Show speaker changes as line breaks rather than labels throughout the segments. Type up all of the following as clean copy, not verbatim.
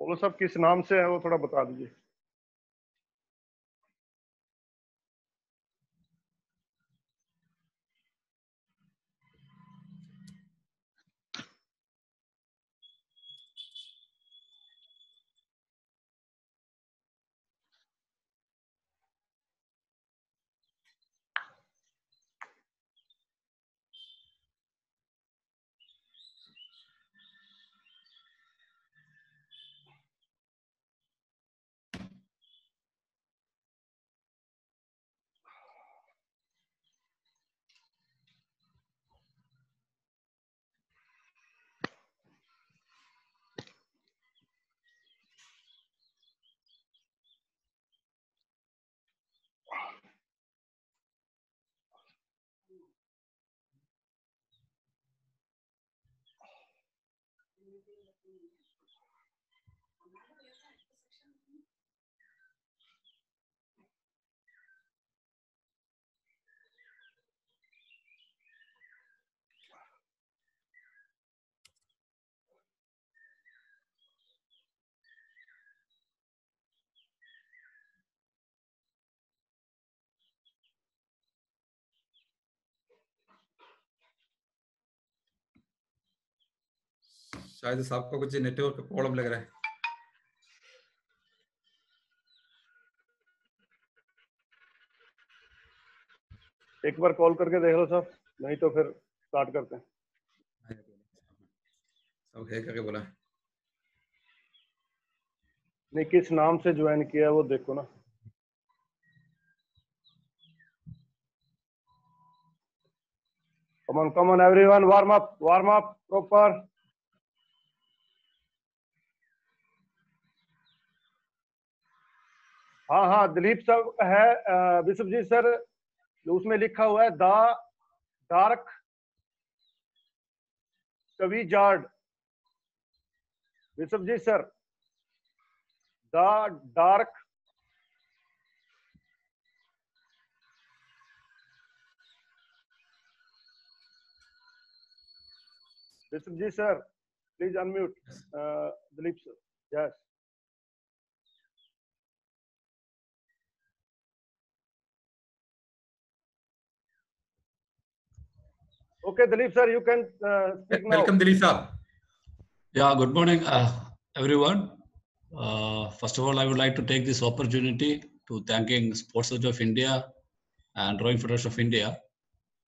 वो सब किस नाम से है वो थोड़ा बता दीजिए।
शायद साहब का कुछ नेटवर्क प्रॉब्लम लग रहा है।
एक बार कॉल करके देख लो सर, नहीं तो फिर स्टार्ट करते हैं।
सब है करके बोला।
नहीं, किस नाम से ज्वाइन किया है वो देखो ना। come on everyone, warm up proper। हाँ हाँ, दिलीप सर है, विश्वजीत सर उसमें लिखा हुआ है द डार्क कवि जार्ड। Vishwajeet sir, the dark Vishwajeet sir please unmute. Dilip sir, yes. Okay, Dilip sir, you can speak now.
Welcome, Dilip sir.
Yeah, good morning, everyone. First of all, I would like to take this opportunity to thanking Sports Authority of India and Rowing Federation of India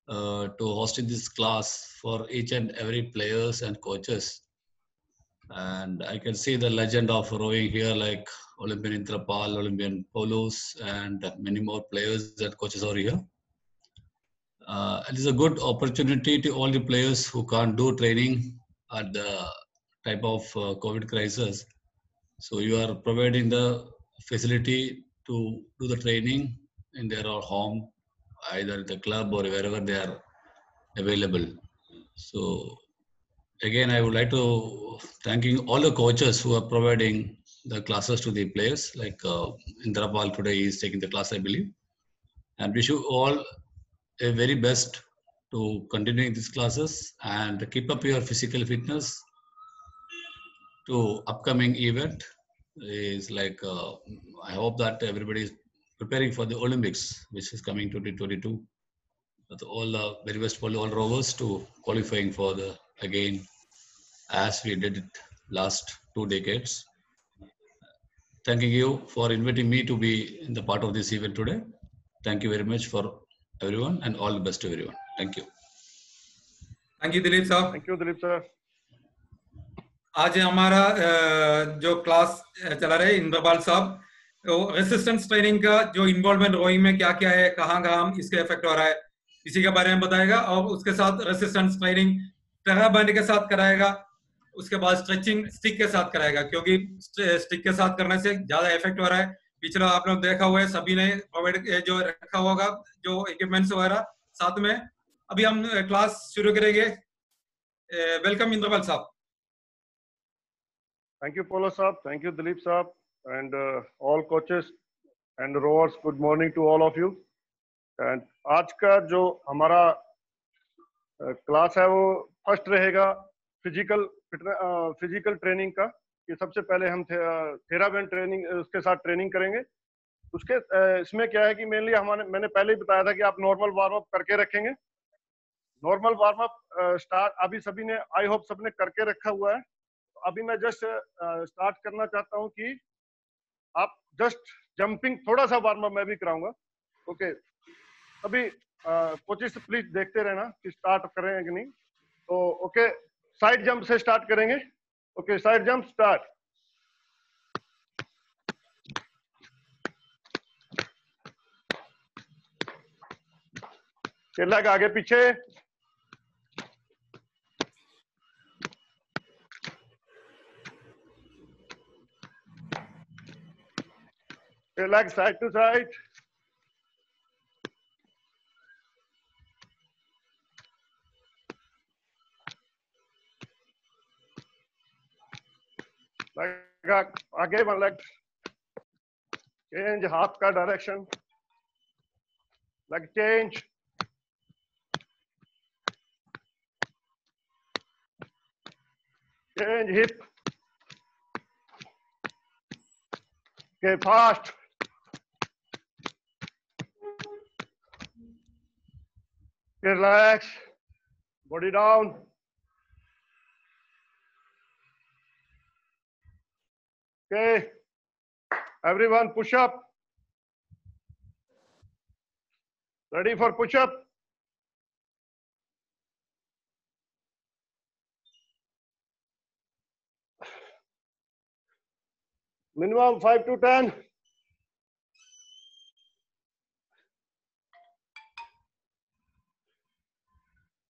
to hosting this class for each and every players and coaches. And I can see the legend of rowing here, like Olympian Indrapal, Olympian Paulus, and many more players and coaches are here. It is a good opportunity to all the players who can't do training at the type of COVID crisis. So you are providing the facility to do the training in their home, either the club or wherever they are available. So again, I would like to thanking all the coaches who are providing the classes to the players. Like Indrapal today is taking the class, I believe, and wish you all a very best to continuing these classes and keep up your physical fitness to upcoming event. Is like I hope that everybody is preparing for the Olympics, which is coming 2022. With all the very best for all rowers to qualifying for the again as we did it last 2 decades. Thanking you for inviting me to be in the part of this event today. Thank you very much for everyone and all the best to everyone. Thank you.
Thank you, Dilip sir.
Thank you, Dilip sir.
आज हमारा जो class चला रहा है इंद्रपाल साहब, तो resistance training का जो इन्वॉल्वमेंट रोइंग में क्या क्या है, कहाँ कहाँ इसके इफेक्ट हो रहा है, इसी के बारे में बताएगा। और उसके साथ रेसिस्टेंस ट्रेनिंग टगा बैंड के साथ कराएगा, उसके बाद स्ट्रेचिंग स्टिक के साथ कराएगा, क्योंकि स्टिक के साथ करने से ज्यादा इफेक्ट हो रहा है। पिछला आप लोग देखा हुआ है, सभी ने प्रोवाइड जो रखा होगा जो इक्विपमेंट्स वगैरह साथ में। अभी हम क्लास शुरू करेंगे। वेलकम इंद्रपाल साहब।
Thank you, Polo Saab. Thank you, Dilip Saab, and all coaches and rowers. Good morning to all of you. And आज का जो हमारा क्लास है वो फर्स्ट रहेगा फिजिकल ट्रेनिंग का, कि सबसे पहले हम थेराबैंड ट्रेनिंग उसके साथ ट्रेनिंग करेंगे। उसके इसमें क्या है कि मेनली मैंने पहले ही बताया था कि आप नॉर्मल वार्म अप करके रखेंगे। नॉर्मल वार्म अप स्टार्ट अभी सभी ने, आई होप सबने करके रखा हुआ है। तो अभी मैं जस्ट स्टार्ट करना चाहता हूं कि आप जस्ट जंपिंग थोड़ा सा वार्म अप मैं भी कराऊंगा। ओके, अभी कोचिस प्लीज देखते रहना कि स्टार्ट करें कि नहीं। तो ओके, साइड जंप से स्टार्ट करेंगे। Okay, side jump start. Leg आगे पीछे, लेग साइड टू साइड, आगे वन लेग चेंज, हाथ का direction, leg change, change hip के fast, relax, body down. Okay, everyone push up. Ready for push up? Minimum 5 to 10.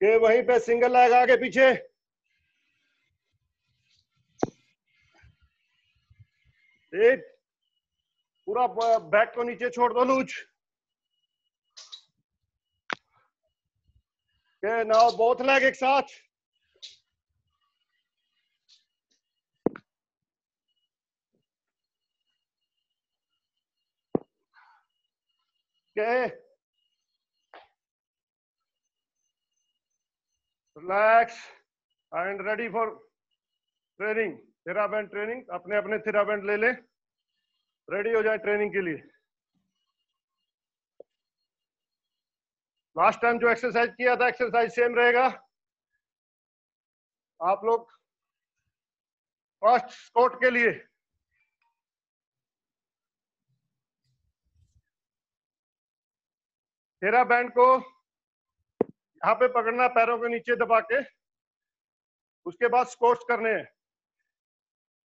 के वहीं पे single leg आगे पीछे, एक पूरा बैक को नीचे छोड़ दो, लूज। के नाउ बोथ लेग एक साथ, के relax and ready for training, TheraBand training. अपने अपने थेराबैंड ले ले, रेडी हो जाए ट्रेनिंग के लिए। लास्ट टाइम जो एक्सरसाइज किया था एक्सरसाइज सेम रहेगा। आप लोग फर्स्ट स्क्वाट के लिए थेराबैंड को यहाँ पे पकड़ना, पैरों के नीचे दबा के, उसके बाद स्क्वाट्स करने हैं।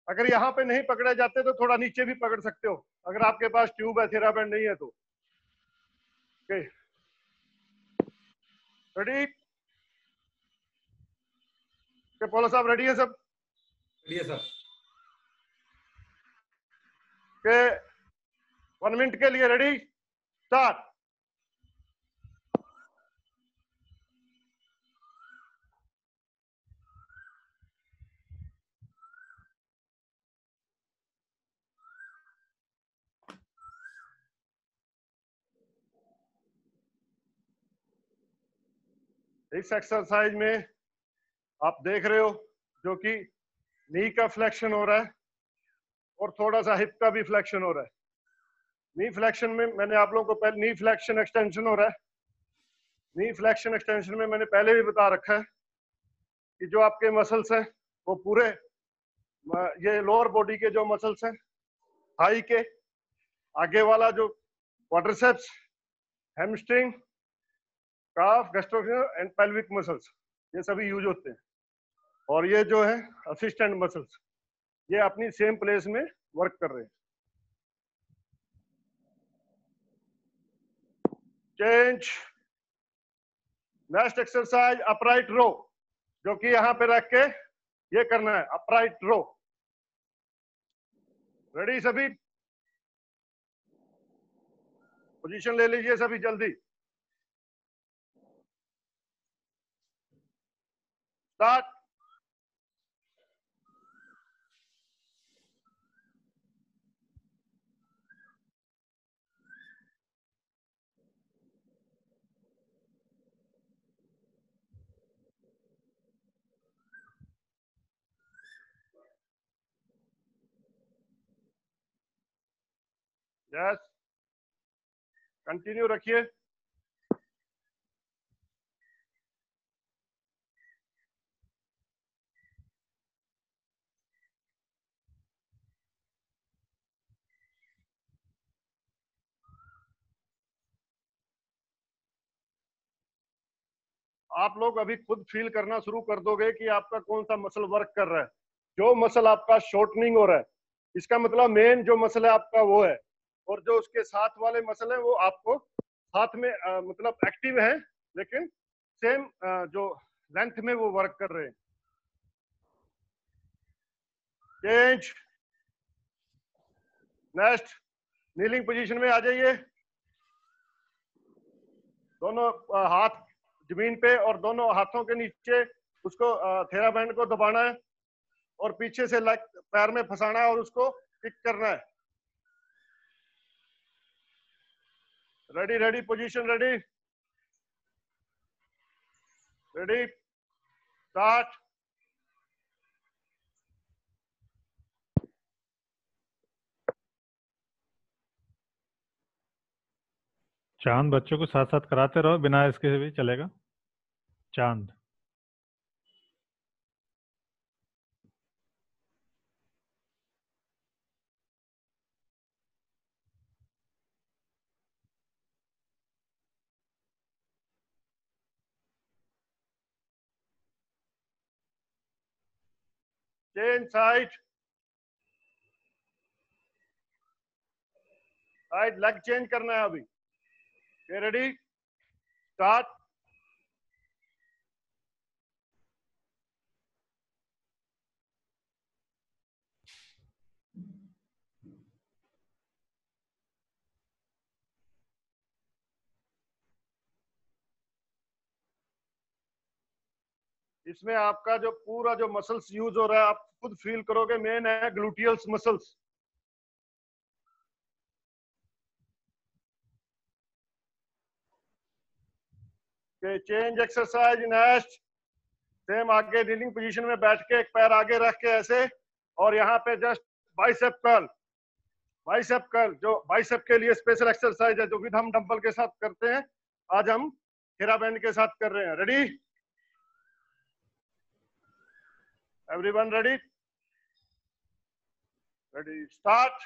अगर यहाँ पे नहीं पकड़े जाते तो थोड़ा नीचे भी पकड़ सकते हो, अगर आपके पास ट्यूब है, थेराबैंड नहीं है तो। Okay, ready? पोलो साहब रेडी है सब?
चलिए सर।
के 1 मिनट के लिए रेडी, स्टार्ट। इस एक्सरसाइज में आप देख रहे हो जो कि नी का फ्लेक्शन हो रहा है और थोड़ा सा हिप का भी फ्लेक्शन हो रहा है। नी फ्लेक्शन में मैंने आप लोगों को पहले, नी फ्लेक्शन एक्सटेंशन हो रहा है। नी फ्लेक्शन एक्सटेंशन में मैंने पहले भी बता रखा है कि जो आपके मसल्स हैं वो पूरे, ये लोअर बॉडी के जो मसल्स हैं, थाई के आगे वाला जो क्वाड्रिसेप्स, हैमस्ट्रिंग, काफ, गैस्ट्रोफियर एंड पेल्विक मसल्स, ये सभी यूज होते हैं। और ये जो है असिस्टेंट मसल्स, ये अपनी सेम प्लेस में वर्क कर रहे हैं। चेंज। नेक्स्ट एक्सरसाइज अपराइट रो, जो कि यहां पे रख के ये करना है, अपराइट रो। रेडी सभी? पोजीशन ले लीजिए सभी जल्दी, स्टार्ट। यस, कंटिन्यू रखिए। आप लोग अभी खुद फील करना शुरू कर दोगे कि आपका कौन सा मसल वर्क कर रहा है। जो मसल आपका शॉर्टनिंग हो रहा है, इसका मतलब मेन जो मसल है आपका वो है, और जो उसके साथ वाले मसल है वो आपको साथ में मतलब एक्टिव है, लेकिन सेम जो लेंथ में वो वर्क कर रहे हैं। चेंज, नेक्स्ट, नीलिंग पोजीशन में आ जाइए। दोनों हाथ जमीन पे और दोनों हाथों के नीचे उसको थेराबैंड को दबाना है और पीछे से लेग पैर में फंसाना है और उसको किक करना है। Ready ready, position ready, ready, start.
चांद बच्चों को साथ साथ कराते रहो, बिना इसके भी चलेगा। चांद,
change side, side leg change करना है अभी। Ready, start. इसमें आपका जो पूरा जो मसल्स यूज हो रहा है आप खुद फील करोगे, मेन है gluteals muscles. Change exercise, next. Same आगे नीलिंग पोजीशन में बैठ के एक पैर आगे रख के ऐसे, और यहाँ पे just bicep curl. Bicep curl जो बाइसेप के लिए स्पेशल एक्सरसाइज है, जो विद हम डंबल के साथ करते हैं, आज हम थेराबैंड के साथ कर रहे हैं। Ready, everyone ready, ready, start.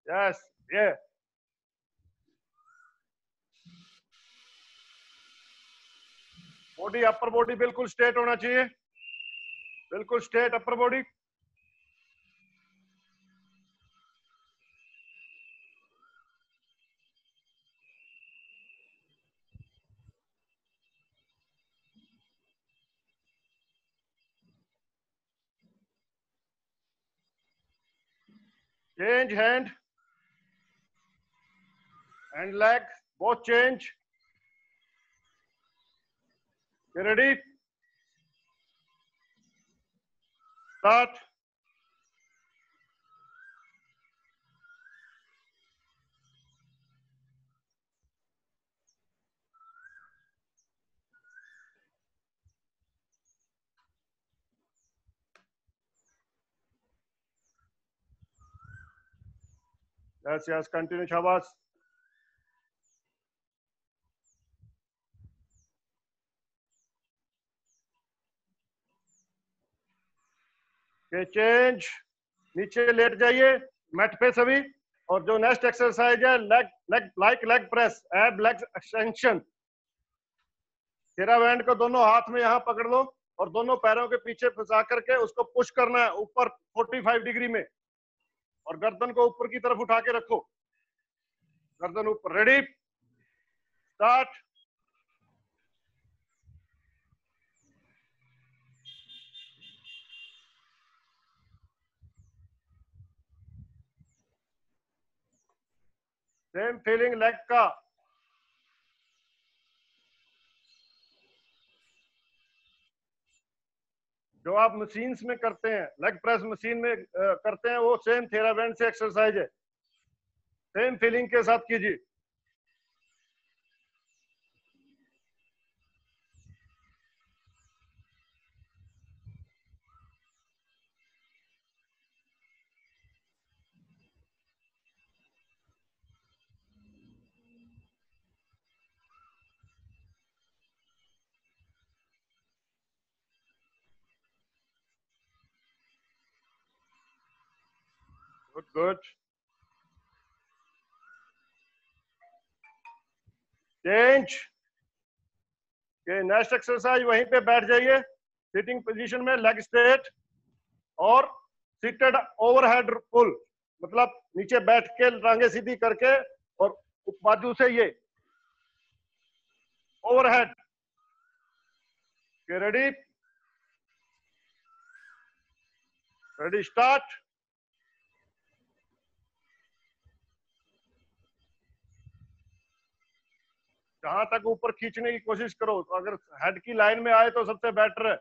Yes, ये बॉडी, अपर बॉडी बिल्कुल स्ट्रेट होना चाहिए, बिल्कुल straight upper body. Change hand and leg, both change. Ready, start. Yes yes, continue, शाबाश। चेंज, नीचे लेट जाइए मैट पे सभी। और जो नेक्स्ट एक्सरसाइज है लेग लेग प्रेस, एब लेग एक्सटेंशन। थेराबैंड को दोनों हाथ में यहाँ पकड़ लो और दोनों पैरों के पीछे फंसा करके उसको पुश करना है ऊपर 45 डिग्री में, और गर्दन को ऊपर की तरफ उठा के रखो, गर्दन ऊपर। Ready, start. Same feeling leg का। जो आप मशीन्स में करते हैं, लेग प्रेस मशीन में करते हैं, वो सेम थेराबैंड से एक्सरसाइज है, सेम फीलिंग के साथ कीजिए। Good good. चेंज। के नेक्स्ट एक्सरसाइज वहीं पे बैठ जाइए सिटिंग पोजीशन में, लेग स्ट्रेट और सीटेड ओवरहेड पुल, मतलब नीचे बैठ के टांगे सीधी करके और बाजू से ये ओवरहेड। Ready ready start. जहां तक ऊपर खींचने की कोशिश करो, तो अगर हेड की लाइन में आए तो सबसे बेटर है।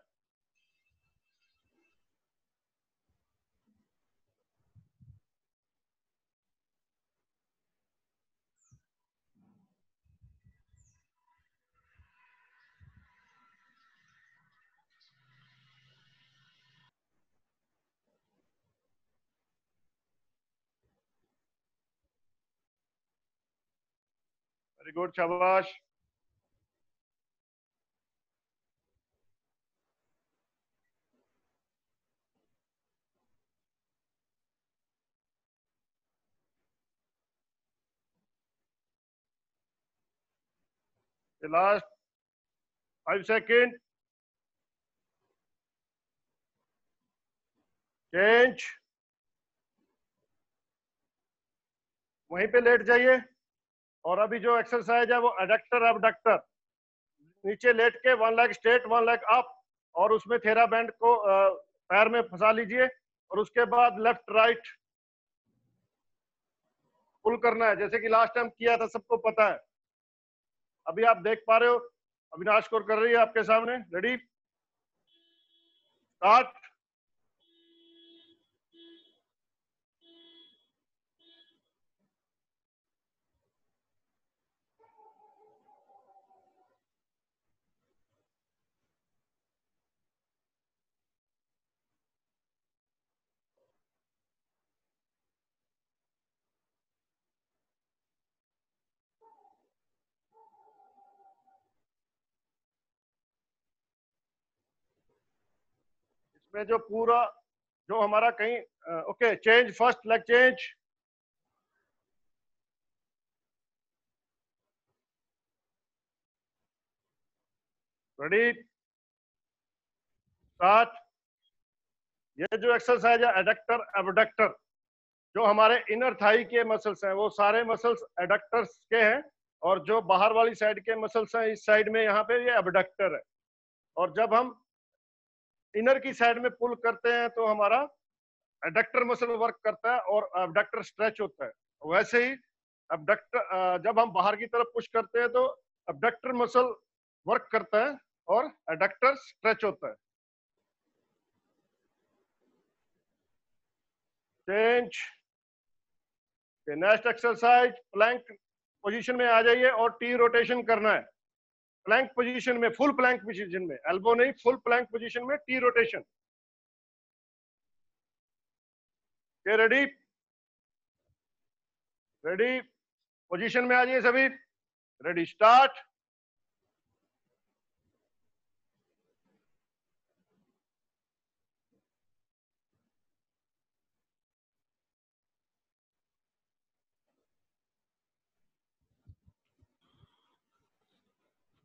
वेरी गुड, शाबाश। Last 5 second. चेंज। वहीं पे लेट जाइए और अभी जो एक्सरसाइज है वो एडक्टर अबडक्टर। नीचे लेट के one leg straight one leg up और उसमें थेरा बैंड को पैर में फंसा लीजिए और उसके बाद लेफ्ट राइट पुल करना है, जैसे कि लास्ट टाइम किया था, सबको पता है। अभी आप देख पा रहे हो अविनाश कौर कर रही है आपके सामने। Ready start. इसमें जो पूरा जो हमारा कहीं okay, change first leg change. Ready start. ये जो एक्सरसाइज है एडक्टर एबडक्टर, जो हमारे इनर थाई के मसल्स हैं वो सारे मसल्स एडक्टर्स के हैं, और जो बाहर वाली साइड के मसल्स हैं इस साइड में यहाँ पे ये एबडक्टर है। और जब हम इनर की साइड में पुल करते हैं तो हमारा एडक्टर मसल वर्क करता है और एबडक्टर स्ट्रेच होता है। वैसे ही एबडक्टर जब हम बाहर की तरफ पुश करते हैं तो एबडक्टर मसल वर्क करता है और एडक्टर स्ट्रेच होता है। Change. Next exercise plank position में आ जाइए और टी रोटेशन करना है। प्लैंक पोजीशन में, फुल प्लैंक पोजीशन में, एल्बो नहीं, फुल प्लैंक पोजीशन में T rotation. Ready ready position में आ जाइए सभी। Ready start.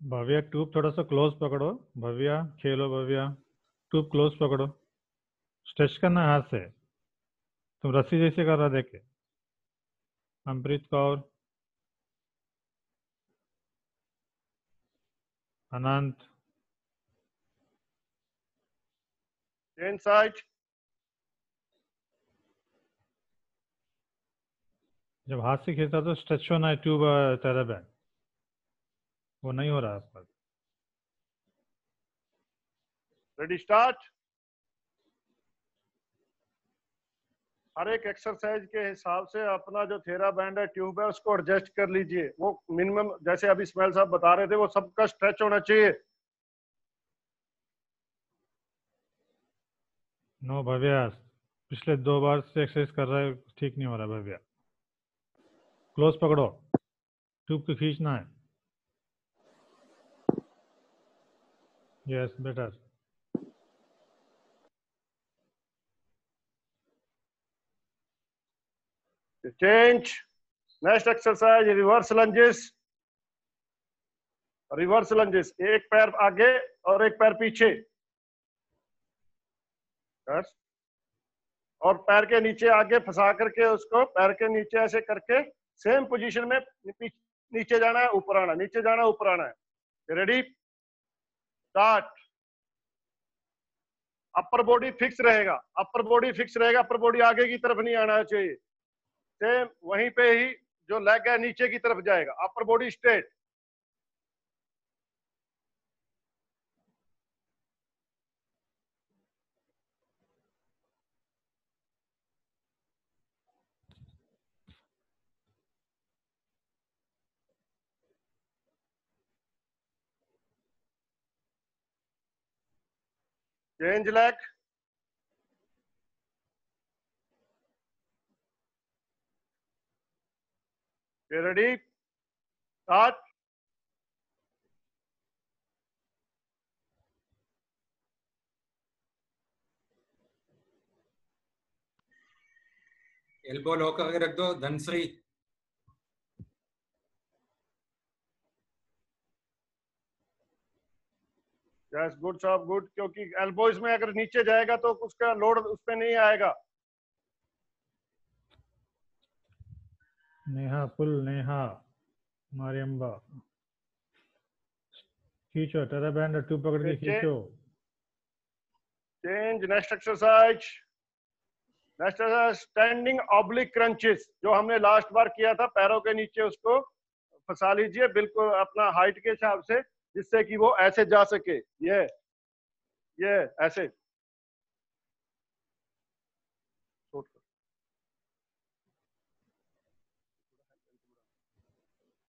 भव्या ट्यूब थोड़ा सा क्लोज पकड़ो। भव्या खेलो, भव्या ट्यूब क्लोज पकड़ो। स्ट्रेच करना है हाथ से, तुम रस्सी जैसे कर रहा देखे। अमृत कौर, अनंत,
चेंज साइड।
जब हाथ से खींचता तो स्ट्रेच होना है ट्यूब तेरा बैंड, वो नहीं हो रहा है आपका।
Ready start. हर एक एक्सरसाइज के हिसाब से अपना जो थेरा बैंड है, ट्यूब है, उसको एडजस्ट कर लीजिए। वो मिनिमम, जैसे अभी इस्माइल साहब बता रहे थे, वो सबका स्ट्रेच होना चाहिए।
नो भव्या, पिछले 2 बार से एक्सरसाइज कर रहा है, ठीक नहीं हो रहा भव्या। क्लोज पकड़ो, ट्यूब को खींचना है। Yes better.
Change. Next exercise reverse lunges. Reverse lunges, एक पैर आगे और एक पैर पीछे, बस। और पैर के नीचे आगे फंसा करके उसको पैर के नीचे ऐसे करके सेम पोजीशन में नीचे जाना है, ऊपर आना, नीचे जाना, ऊपर आना है। Ready, start. Upper body fix रहेगा, अपर बॉडी फिक्स रहेगा, अपर बॉडी आगे की तरफ नहीं आना चाहिए। सेम वहीं पे ही जो लेग है नीचे की तरफ जाएगा, upper body straight. Change leg. Ready, start.
Elbow lock करके रख दो धनश्री।
यस, गुड साहब, गुड। क्योंकि एल्बोज में अगर नीचे जाएगा तो उसका लोड उस पे नहीं आएगा।
नेहा, फुल नेहा, मारियम्बा, खींचो टेरा बैंड, ट्यूब पकड़ के खींचो।
Change. Next exercise, next exercise standing oblique crunches, जो हमने लास्ट बार किया था। पैरों के नीचे उसको फंसा लीजिए बिल्कुल अपना हाइट के हिसाब से, जिससे कि वो ऐसे जा सके। ये ऐसे।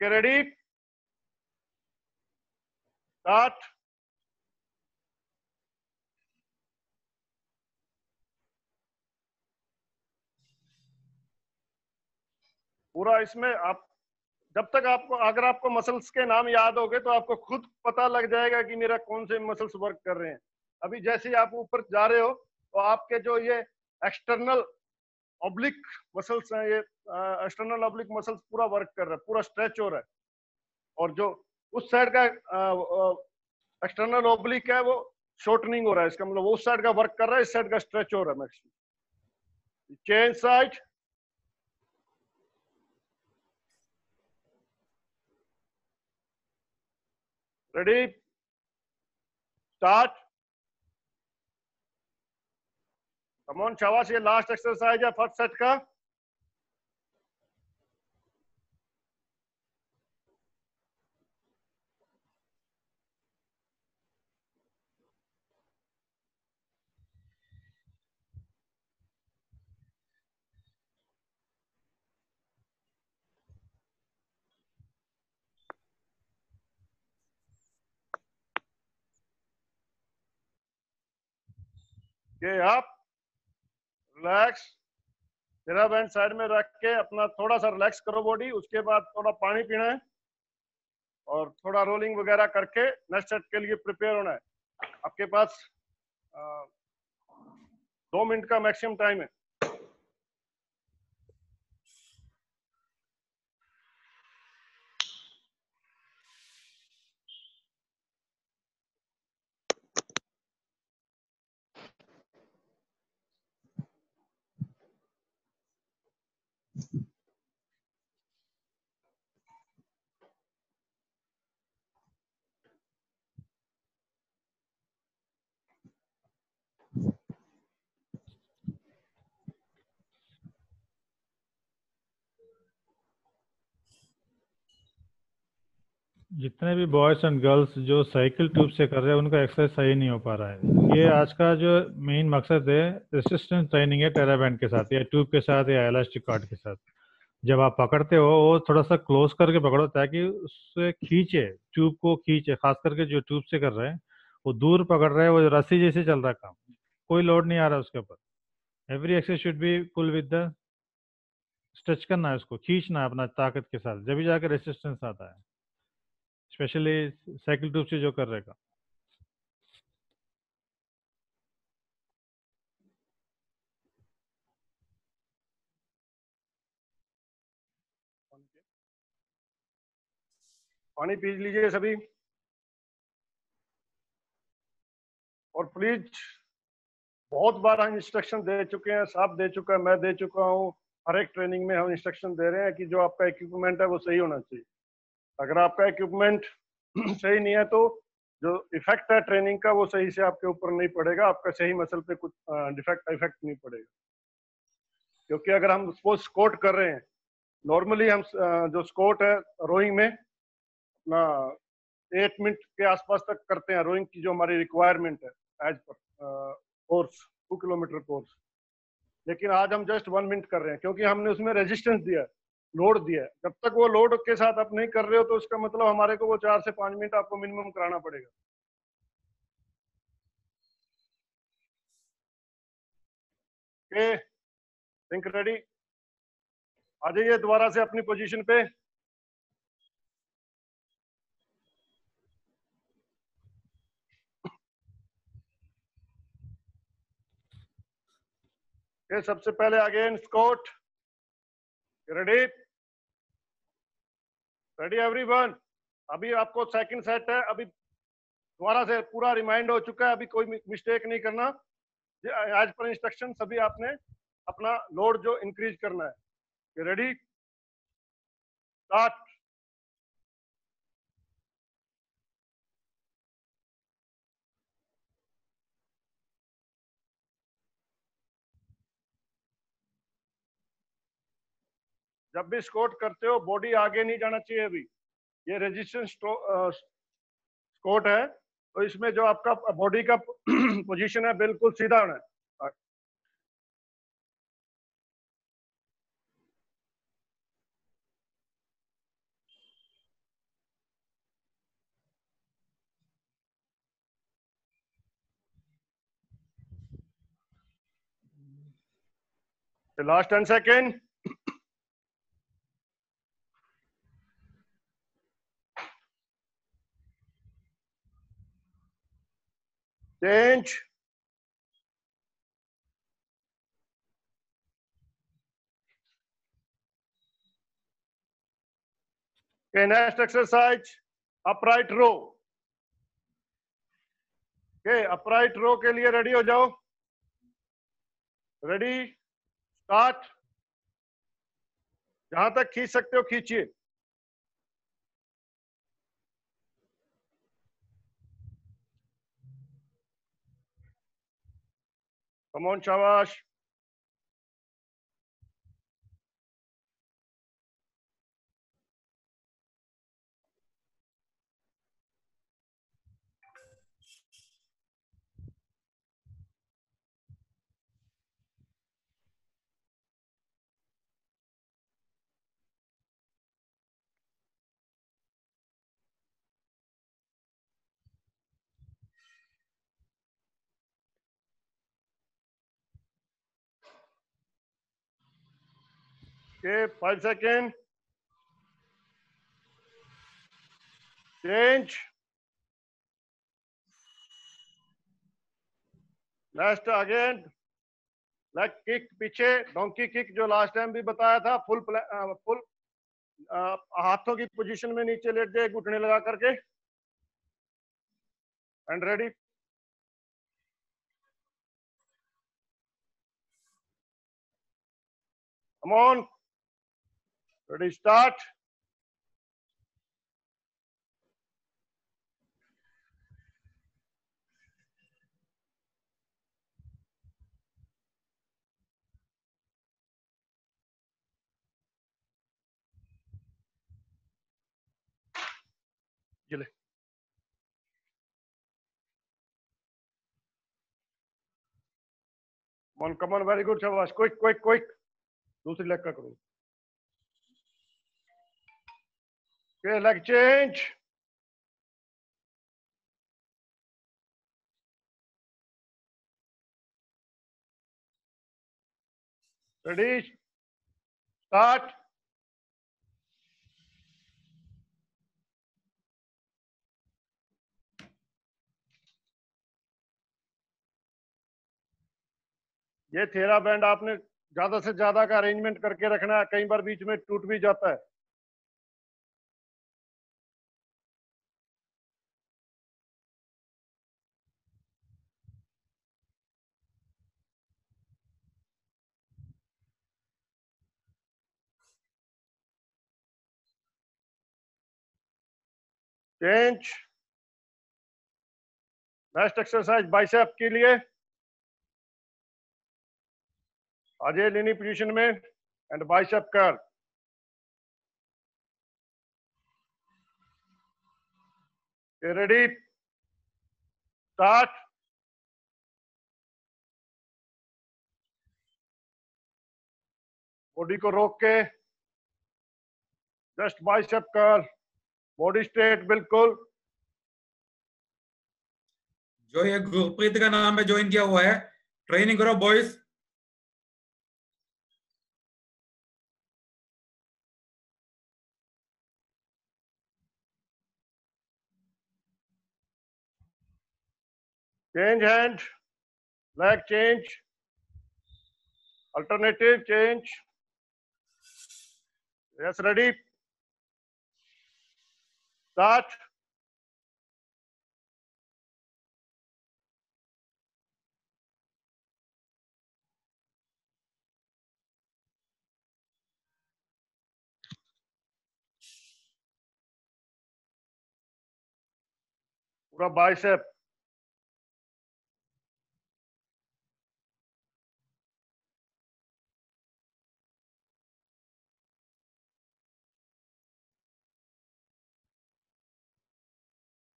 Ready, start. पूरा इसमें आप जब तक आपको, अगर आपको मसल्स के नाम याद हो गए तो आपको खुद पता लग जाएगा कि मेरा कौन से मसल्स वर्क कर रहे हैं। अभी जैसे ही आप ऊपर जा रहे हो तो आपके जो ये एक्सटर्नल ऑब्लिक मसल्स हैं, ये एक्सटर्नल ऑब्लिक मसल्स पूरा वर्क कर रहा है, पूरा स्ट्रेच हो रहा है। और जो उस साइड का एक्सटर्नल ऑब्लिक है वो शॉर्टनिंग हो रहा है। इसका मतलब वो उस साइड का वर्क कर रहा है, इस साइड का स्ट्रेच हो रहा है maximum. Change side. Ready, start. Come on शाबाश, ये लास्ट एक्सरसाइज है फर्स्ट सेट का। ये आप रिलैक्स, तेरा बैंड साइड में रख के अपना थोड़ा सा रिलैक्स करो बॉडी। उसके बाद थोड़ा पानी पीना है और थोड़ा रोलिंग वगैरह करके नेक्स्ट सेट के लिए प्रिपेयर होना है। आपके पास 2 मिनट का मैक्सिमम टाइम है।
जितने भी बॉयज एंड गर्ल्स जो साइकिल ट्यूब से कर रहे हैं उनका एक्सरसाइज सही नहीं हो पा रहा है। ये आज का जो मेन मकसद है रेसिस्टेंस ट्रेनिंग है, टेरा बैंड के साथ या ट्यूब के साथ या इलास्टिक कॉर्ड के साथ। जब आप पकड़ते हो वो थोड़ा सा क्लोज करके पकड़ो ताकि उससे खींचे, ट्यूब को खींचे। खास करके जो ट्यूब से कर रहे हैं वो दूर पकड़ रहे हैं, वो रस्सी जैसे चल रहा है काम, कोई लोड नहीं आ रहा उसके ऊपर। Every exercise should be pull with the stretch करना है, उसको खींचना है अपना ताकत के साथ, जब भी जाकर रेसिस्टेंस आता है, स्पेशली साइकिल ट्यूब से जो कर रहेगा।
पानी पी लीजिए सभी। और प्लीज, बहुत बार हम इंस्ट्रक्शन दे चुके हैं, साहब दे चुका है, मैं दे चुका हूँ, हर एक ट्रेनिंग में हम इंस्ट्रक्शन दे रहे हैं कि जो आपका इक्विपमेंट है वो सही होना चाहिए। अगर आपका इक्विपमेंट सही नहीं है तो जो इफेक्ट है ट्रेनिंग का वो सही से आपके ऊपर नहीं पड़ेगा, आपका सही मसल पे कुछ इफेक्ट नहीं पड़ेगा। क्योंकि अगर हम सपोज स्क्वाट कर रहे हैं, नॉर्मली हम जो स्क्वाट है रोइंग में अपना 8 मिनट के आसपास तक करते हैं, रोइंग की जो हमारी रिक्वायरमेंट है as per course, 2 kilometre course. लेकिन आज हम जस्ट 1 मिनट कर रहे हैं क्योंकि हमने उसमें रेजिस्टेंस दिया है, लोड दिया है। जब तक वो लोड के साथ आप नहीं कर रहे हो तो उसका मतलब हमारे को वो 4 से 5 मिनट आपको मिनिमम कराना पड़ेगा। ओके, थिंक रेडी, आ जाइए दोबारा से अपनी पोजीशन पे। ये सबसे पहले again squat, ready, ready everyone. अभी आपको सेकंड सेट है, अभी दोबारा से पूरा रिमाइंड हो चुका है, अभी कोई मिस्टेक नहीं करना। एज पर इंस्ट्रक्शन सभी आपने अपना लोड जो इंक्रीज करना है। Ready, start. जब भी स्क्वाट करते हो बॉडी आगे नहीं जाना चाहिए। अभी ये रेजिस्टेंस स्क्वाट है तो इसमें जो आपका बॉडी का पोजीशन है बिल्कुल सीधा होना है। Last 10 second. Change, next exercise upright row. Upright row के लिए रेडी हो जाओ। Ready, start. जहां तक खींच सकते हो खींचिए। कम ऑन, शाबाश। Okay, 5 seconds. Change. Next again. Leg kick पीछे, डोंकी किक जो लास्ट टाइम भी बताया था। फुल हाथों की पोजीशन में नीचे लेट जाए, घुटने लगा करके। And ready, come on, ready, start. चले, कम ऑन, वेरी गुड, शाबाश। क्विक क्विक क्विक, दूसरी लेग का करो। Okay, leg change. Ready, start. ये थेरा बैंड आपने ज्यादा से ज्यादा का अरेंजमेंट करके रखना है, कई बार बीच में टूट भी जाता है। चेंज। नेक्स्ट एक्सरसाइज बाइसेप के लिए, आ जाइए लीनी पोजीशन में and bicep curl. Ready, start. Body को रोक के just bicep curl, body straight बिल्कुल।
जो ये गुरप्रीत का नाम पे ज्वाइन किया हुआ है, ट्रेनिंग करो boys.
Change hand, leg change, alternative change. Yes, ready, start. पूरा बाइसेप।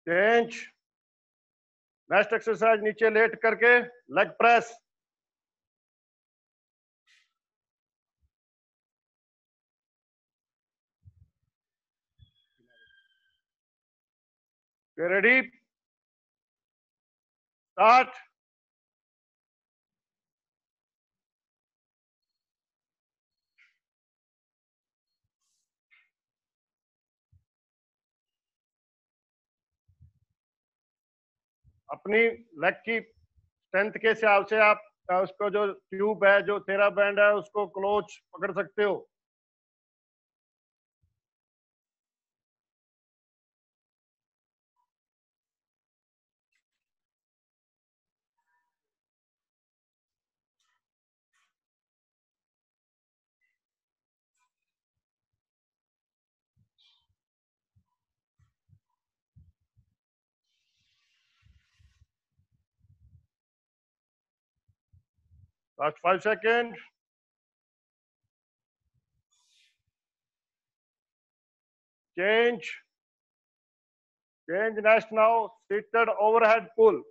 चेंज। नेक्स्ट एक्सरसाइज नीचे लेट करके लेग प्रेस। Ready, start. अपनी लेग की स्ट्रेंथ के हिसाब से आप उसको जो ट्यूब है, जो तेरा बैंड है, उसको क्लोज पकड़ सकते हो। Last 5 second. Change, change. Next now seated overhead pull.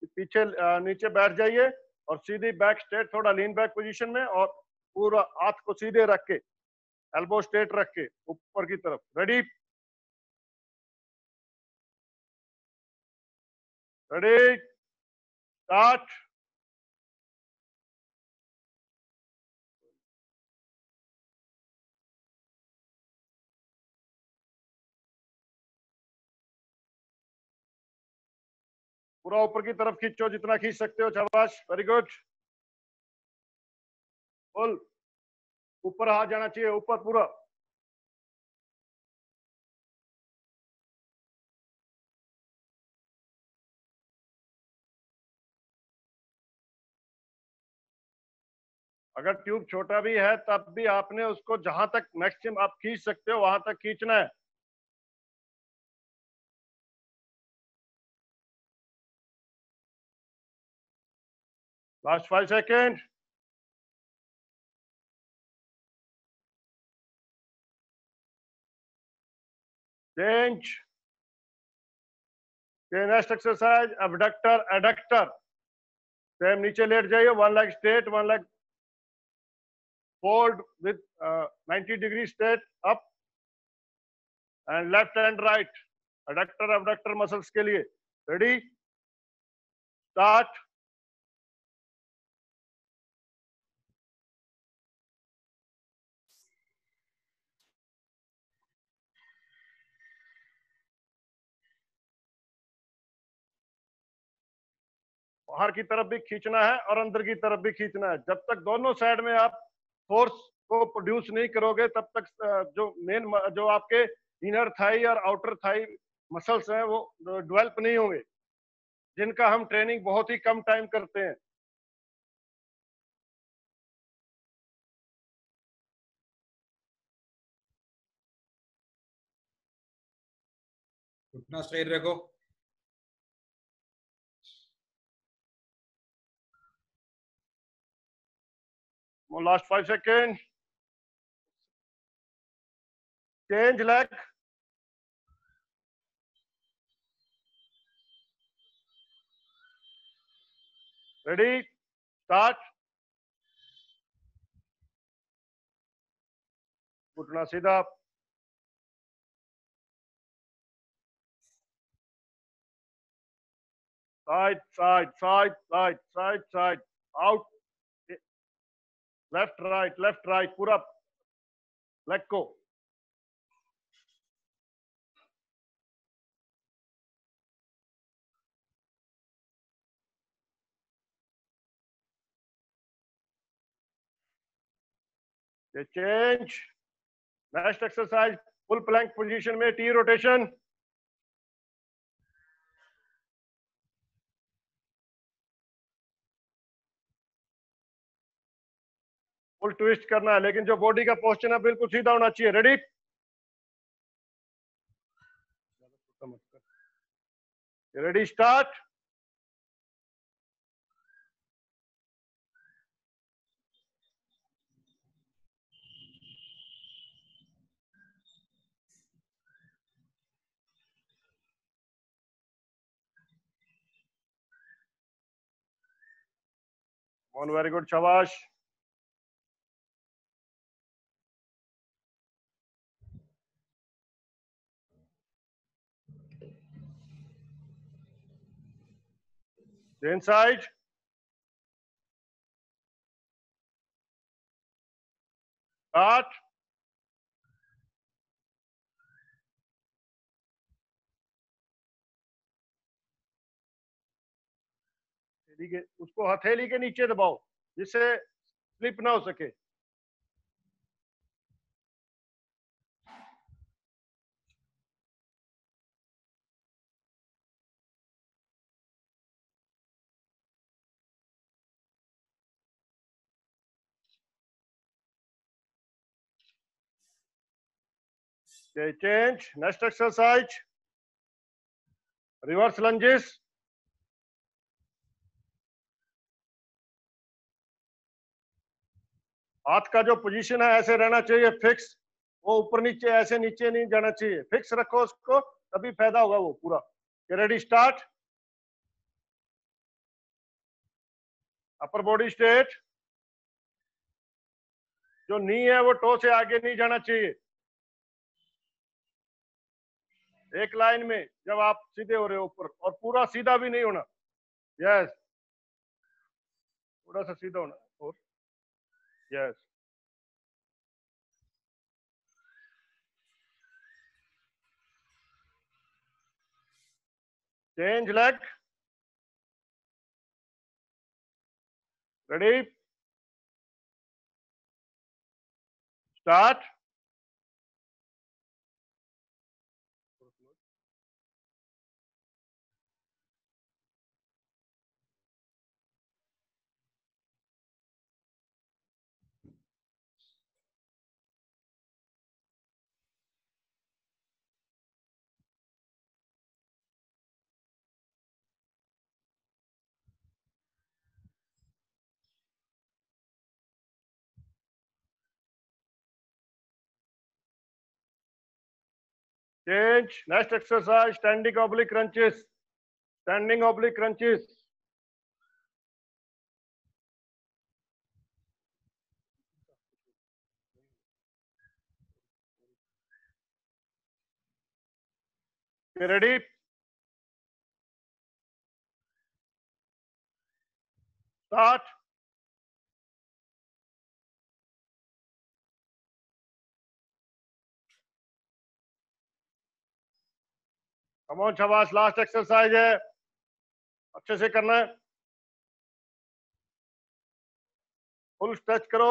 पीछे नीचे बैठ जाइए और सीधी बैक स्ट्रेट, थोड़ा लीन बैक पोजीशन में, और पूरा हाथ को सीधे रख के, एल्बो स्ट्रेट रख के ऊपर की तरफ। Ready, ready, start. पूरा ऊपर की तरफ खींचो, जितना खींच सकते हो। शाबाश, वेरी गुड। फुल ऊपर हाथ जाना चाहिए, ऊपर पूरा। अगर ट्यूब छोटा भी है तब भी आपने उसको जहां तक मैक्सिमम आप खींच सकते हो वहां तक खींचना है। Last 5 second. Change. Next exercise abductor adductor. Same, नीचे लेट जाइए, one leg straight, one leg fold with 90 degree straight up, and left and right adductor abductor muscles के लिए। Ready, start. बाहर की तरफ भी खींचना है और अंदर की तरफ भी खींचना है। जब तक दोनों साइड में आप फोर्स को प्रोड्यूस नहीं करोगे तब तक जो मेन, जो आपके इनर थाई और आउटर थाई मसल्स हैं वो डेवलप नहीं होंगे, जिनका हम ट्रेनिंग बहुत ही कम टाइम करते हैं।
घुटना स्ट्रेट रखो।
Last 5 seconds. Change leg. Ready? Start. घुटना सीधा. Side, side, side, side, side, side. Out. Left, right. पूरा. Leg को. ये change. Next exercise. Full plank position में T rotation. फुल ट्विस्ट करना है, लेकिन जो बॉडी का पोस्चर है बिल्कुल सीधा होना चाहिए. Ready? Ready? Start. On, very good, शाबाश. Inside. Start. उसको हथेली के नीचे दबाओ जिससे स्लिप ना हो सके. Okay, change. Next exercise. Reverse lunges. हाथ का जो पोजीशन है ऐसे रहना चाहिए फिक्स. वो ऊपर नीचे ऐसे नीचे नहीं जाना चाहिए. फिक्स रखो उसको, तभी फायदा होगा वो पूरा. Ready? Start. Upper body straight. जो नी है वो टो से आगे नहीं जाना चाहिए. एक लाइन में जब आप सीधे हो रहे हो ऊपर, और पूरा सीधा भी नहीं होना. यस, थोड़ा सा सीधा होना. और yes. Change leg. Ready? Start. Change. Next exercise, standing oblique crunches. Standing oblique crunches. Okay, ready? Start. Come on, शाबाश. लास्ट एक्सरसाइज है, अच्छे से करना है. फुल स्ट्रेच करो,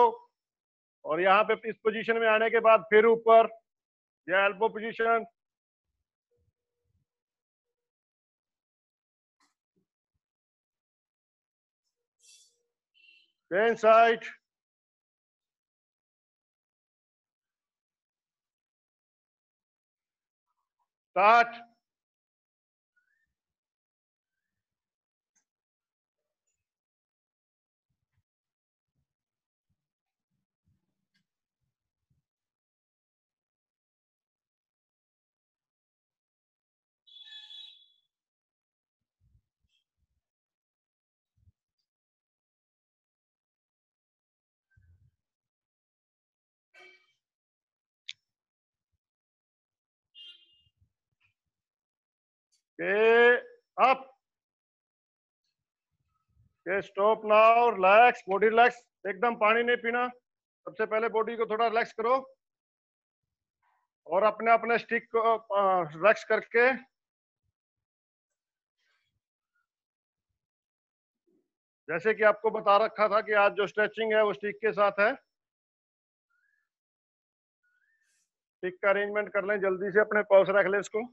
और यहाँ पे इस पोजीशन में आने के बाद फिर ऊपर, ये elbow position. Change side. Start. के अप, के stop now, relax, body relax, एकदम पानी नहीं पीना। सबसे पहले बॉडी को थोड़ा रिलैक्स करो और अपने अपने स्टिक को रिलैक्स करके जैसे कि आपको बता रखा था कि आज जो स्ट्रेचिंग है वो स्टिक के साथ है। स्टिक का अरेंजमेंट कर लें, जल्दी से अपने पास रख लें इसको।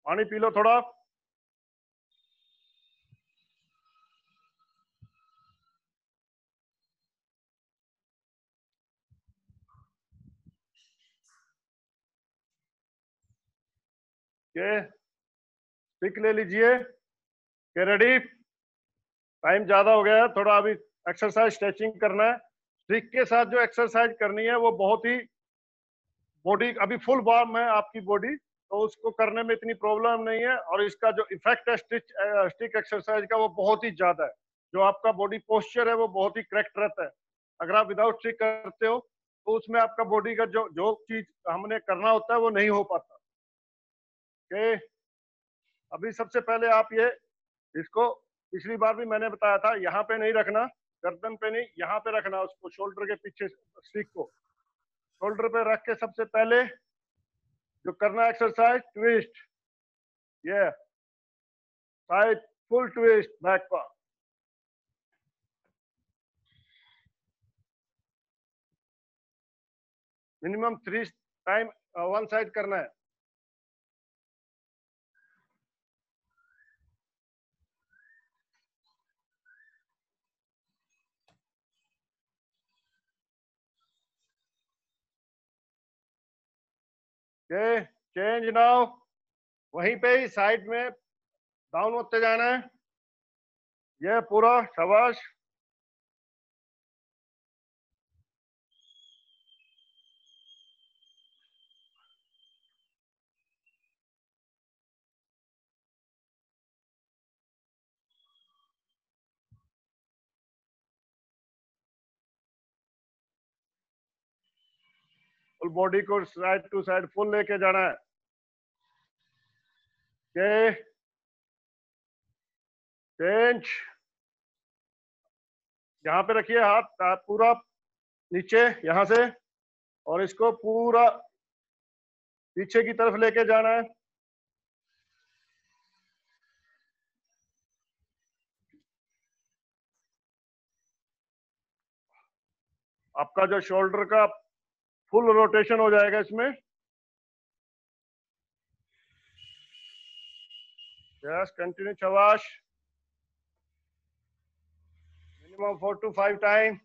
पानी पी लो थोड़ा। के स्टिक ले लीजिए। के रेडी? टाइम ज्यादा हो गया है, थोड़ा अभी एक्सरसाइज स्ट्रेचिंग करना है। स्टिक के साथ जो एक्सरसाइज करनी है वो बहुत ही बॉडी अभी फुल वार्म है आपकी बॉडी, तो उसको करने में इतनी प्रॉब्लम नहीं है। और इसका जो इफेक्ट है स्टिक एक्सरसाइज का वो बहुत ही ज्यादा है। जो आपका बॉडी पोस्चर है वो बहुत ही करेक्ट रहता है। अगर आप विदाउट स्टिक करते हो तो उसमें आपका बॉडी का जो जो चीज हमने करना होता है वो नहीं हो पाता। ओके, अभी सबसे पहले आप ये इसको पिछली बार भी मैंने बताया था, यहाँ पे नहीं रखना, गर्दन पे नहीं, यहाँ पे रखना उसको, शोल्डर के पीछे स्टिक को शोल्डर पे रख के सबसे पहले जो करना एक्सरसाइज ट्विस्ट, ये साइड फुल ट्विस्ट बैक का। मिनिमम 3 टाइम वन साइड करना है। Okay, change now. वहीं पे ही साइड में डाउन होते जाना है, ये पूरा, शाबाश। फुल बॉडी को साइड टू साइड फुल लेके जाना है। Okay, change. यहाँ पे रखिए हाथ पूरा नीचे यहाँ से, और इसको पूरा पीछे की तरफ लेके जाना है। आपका जो शोल्डर का फुल रोटेशन हो जाएगा इसमें। यस, कंटिन्यू, शाबाश। Minimum 4 to 5 time.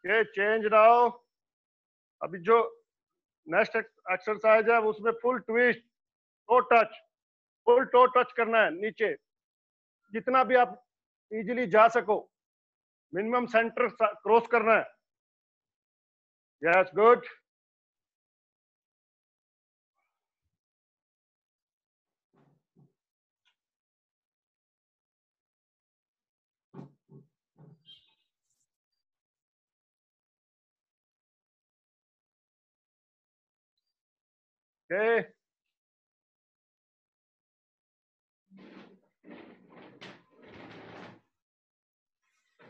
ये चेंज नाउ। अभी जो नेक्स्ट एक्सरसाइज है उसमें full twist, to touch, full to touch करना है नीचे, जितना भी आप इजीली जा सको। मिनिमम सेंटर क्रॉस करना है। Yes, good. Okay,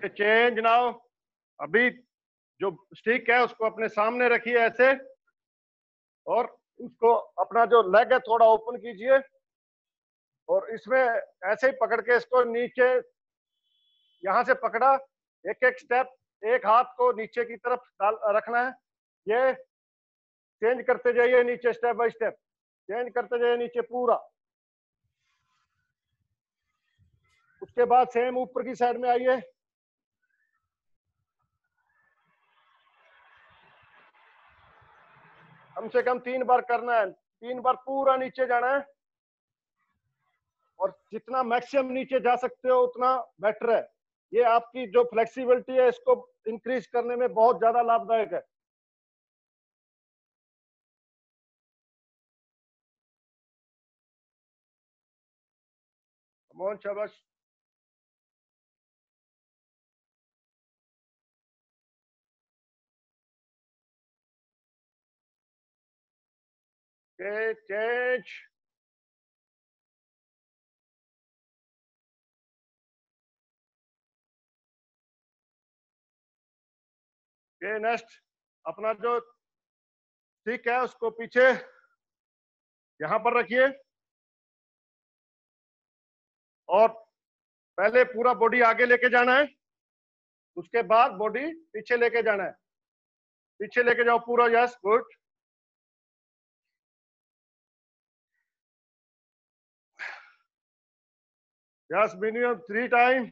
change now. अभी जो स्टिक है उसको अपने सामने रखिए ऐसे, और उसको अपना जो लेग है थोड़ा ओपन कीजिए, और इसमें ऐसे ही पकड़ के इसको नीचे, यहां से पकड़ा, एक एक स्टेप, एक हाथ को नीचे की तरफ डाल रखना है। ये चेंज करते जाइए नीचे, स्टेप बाय स्टेप चेंज करते जाइए नीचे पूरा। उसके बाद सेम ऊपर की साइड में आइए। कम से कम 3 बार करना है, 3 बार पूरा नीचे जाना है, और जितना मैक्सिमम नीचे जा सकते हो उतना बेटर है। ये आपकी जो फ्लेक्सिबिलिटी है इसको इंक्रीज करने में बहुत ज्यादा लाभदायक है। कम ऑन, शाबाश। Okay, change. Okay, next अपना जो स्टिक है उसको पीछे यहां पर रखिए और पहले पूरा बॉडी आगे लेके जाना है, उसके बाद बॉडी पीछे लेके जाना है। पीछे लेके जाओ पूरा, yes, good. Yes, minimum 3 time.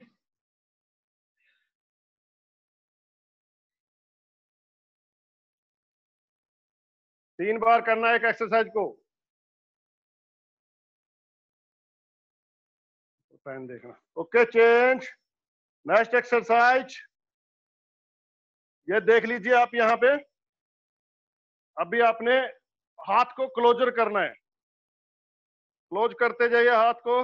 तीन बार करना है एक एक्सरसाइज को। पेन देखना। Okay, change. नेक्स्ट एक्सरसाइज ये देख लीजिए आप यहाँ पे। अभी आपने हाथ को क्लोजर करना है, क्लोज करते जाइए हाथ को।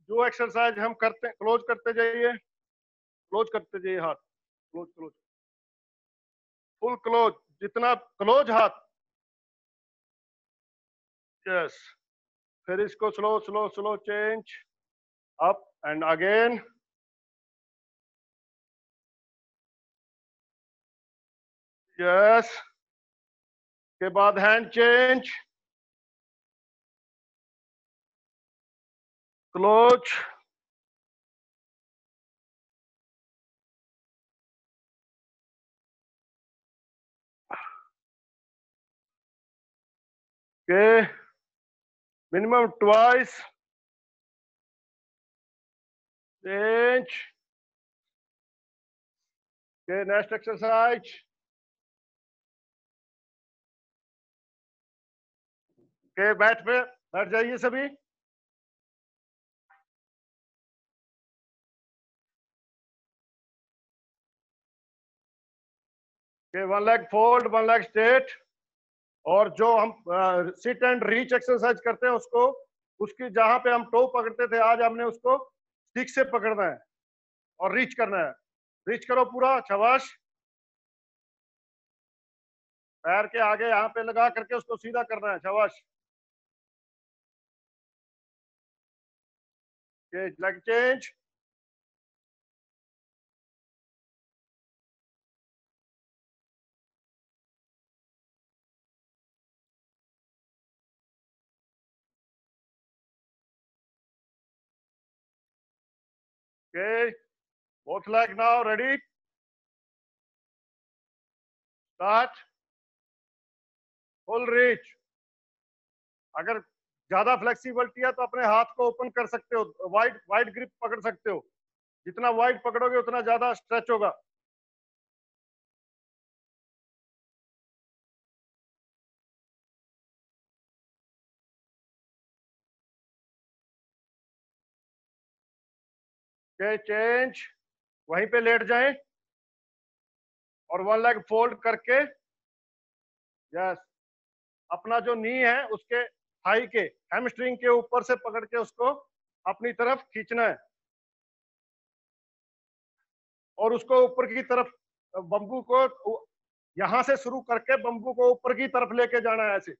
जो एक्सरसाइज हम करते हैं क्लोज करते जाइए, क्लोज करते जाइए हाथ, क्लोज क्लोज, फुल क्लोज, जितना क्लोज हाथ। यस, फिर इसको slow slow slow change, up and again. Yes, के बाद हैंड चेंज, क्लोज, के मिनिमम ट्वाइस, चेंज। के नेक्स्ट एक्सरसाइज। के बैठ जाइए सभी। के one leg fold, one leg straight. और जो हम सिट एंड रीच एक्सरसाइज करते हैं उसको, उसकी जहां पे हम टो पकड़ते थे, आज हमने उसको स्टिक से पकड़ना है और रीच करना है। रीच करो पूरा, शाबाश। पैर के आगे यहाँ पे लगा करके उसको सीधा करना है, शाबाश। Leg change. Okay, both leg now, ready? Start. Full reach. अगर ज्यादा फ्लेक्सिबिलिटी है तो अपने हाथ को ओपन कर सकते हो, वाइड वाइड ग्रिप पकड़ सकते हो। जितना वाइड पकड़ोगे उतना ज्यादा स्ट्रेच होगा। Okay, change. वहीं पे लेट जाएं और वन लेग फोल्ड करके, यस, अपना जो नी है उसके थाई के हैमस्ट्रिंग के ऊपर से पकड़ के उसको अपनी तरफ खींचना है और उसको ऊपर की तरफ, बम्बू को यहां से शुरू करके बम्बू को ऊपर की तरफ लेके जाना है ऐसे।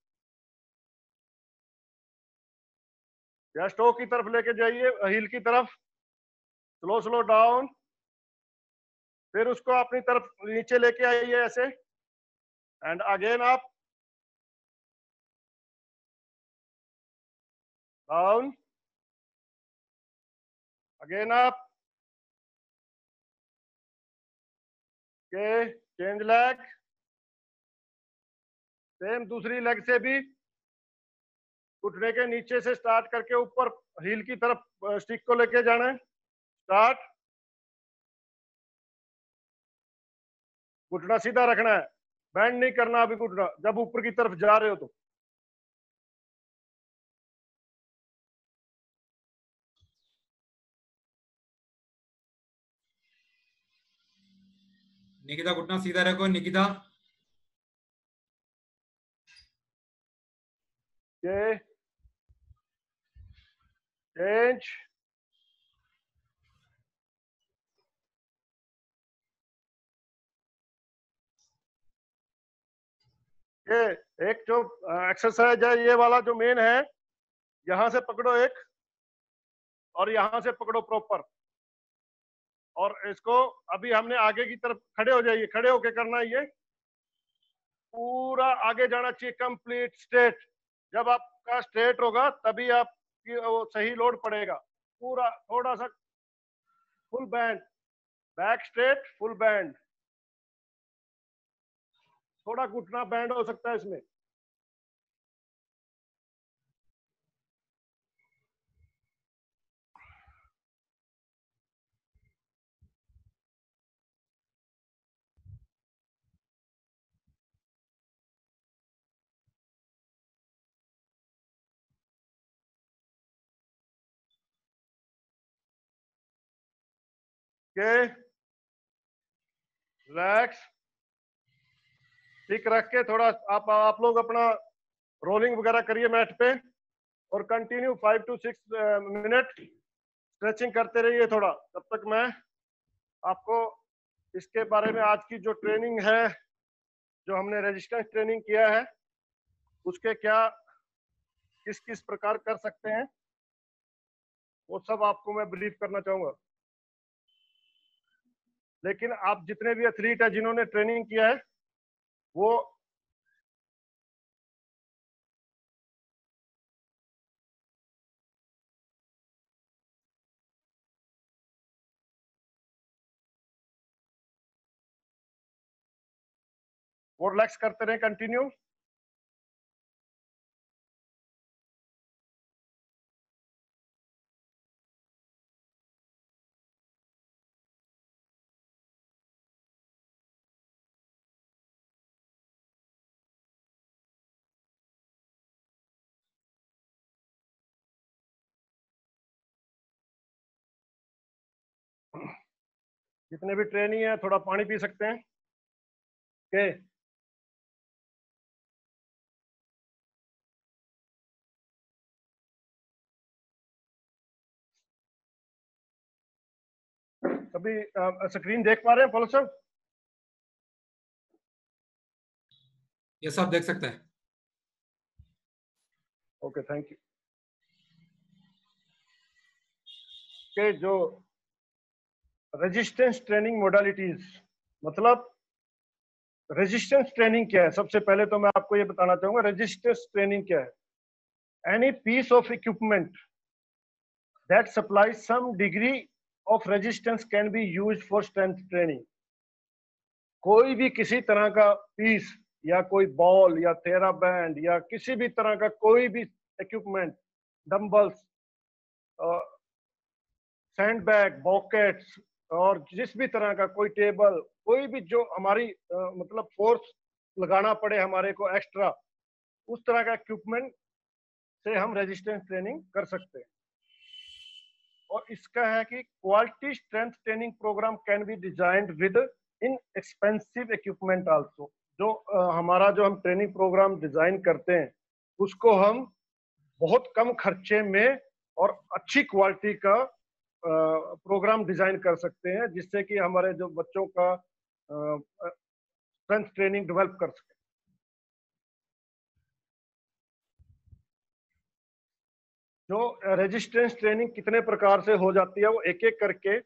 या स्टो की तरफ लेके जाइए, हील की तरफ, स्लो स्लो डाउन। फिर उसको अपनी तरफ नीचे लेके आइए ऐसे, एंड अगेन आप डाउन, अगेन आप। के चेंज लेग। सेम दूसरी लेग से भी घुटने के नीचे से स्टार्ट करके ऊपर हील की तरफ स्टिक को लेके जाना है। स्टार्ट, घुटना सीधा रखना है, बैंड नहीं करना अभी घुटना जब ऊपर की तरफ जा रहे हो तो।
निकिता घुटना सीधा रखो निकिता।
Okay. Change. ये एक जो एक्सरसाइज है, ये वाला जो मेन है, यहां से पकड़ो एक और यहां से पकड़ो प्रॉपर, और इसको अभी हमने आगे की तरफ खड़े हो जाइए, खड़े होके करना है, ये पूरा आगे जाना चाहिए, कंप्लीट स्ट्रेट। जब आपका स्ट्रेट होगा तभी आप वो सही लोड पड़ेगा। पूरा थोड़ा सा full band, back straight full band, थोड़ा घुटना बैंड हो सकता है इसमें। के रिलैक्स, ठीक रख के थोड़ा आप लोग अपना रोलिंग वगैरह करिए मैट पे, और कंटिन्यू 5 to 6 मिनट स्ट्रेचिंग करते रहिए थोड़ा, तब तक मैं आपको इसके बारे में आज की जो ट्रेनिंग है, जो हमने रेजिस्टेंस ट्रेनिंग किया है, उसके क्या किस किस प्रकार कर सकते हैं, वो सब आपको मैं ब्रीफ करना चाहूंगा। लेकिन आप जितने भी एथलीट है जिन्होंने ट्रेनिंग किया है, वो रिलैक्स करते रहे कंटिन्यू। जितने भी ट्रेनी है थोड़ा पानी पी सकते हैं। ओके, अभी स्क्रीन देख पा रहे हैं फॉलो साहब?
ये सब देख सकते हैं।
Okay, thank you. के जो रेजिस्टेंस ट्रेनिंग मोडालिटीज, मतलब रेजिस्टेंस ट्रेनिंग क्या है, सबसे पहले तो मैं आपको ये बताना चाहूंगा रेजिस्टेंस ट्रेनिंग क्या है। Any piece of equipment that supply some degree of resistance can be used for strength training. कोई भी किसी तरह का पीस या कोई बॉल या थेरा बैंड या किसी भी तरह का कोई भी इक्विपमेंट, डंबल्स, सैंडबैग, बॉकेट्स, और जिस भी तरह का कोई टेबल, कोई भी जो हमारी मतलब फोर्स लगाना पड़े हमारे को एक्स्ट्रा, उस तरह का इक्विपमेंट से हम रेजिस्टेंस ट्रेनिंग कर सकते हैं। और इसका है कि quality strength training program can be designed with inexpensive equipment also. जो हमारा जो हम ट्रेनिंग प्रोग्राम डिजाइन करते हैं, उसको हम बहुत कम खर्चे में और अच्छी क्वालिटी का प्रोग्राम डिजाइन कर सकते हैं, जिससे कि हमारे जो बच्चों का स्ट्रेंथ ट्रेनिंग डेवलप कर सके। जो रेजिस्टेंस ट्रेनिंग कितने प्रकार से हो जाती है वो एक एक करके,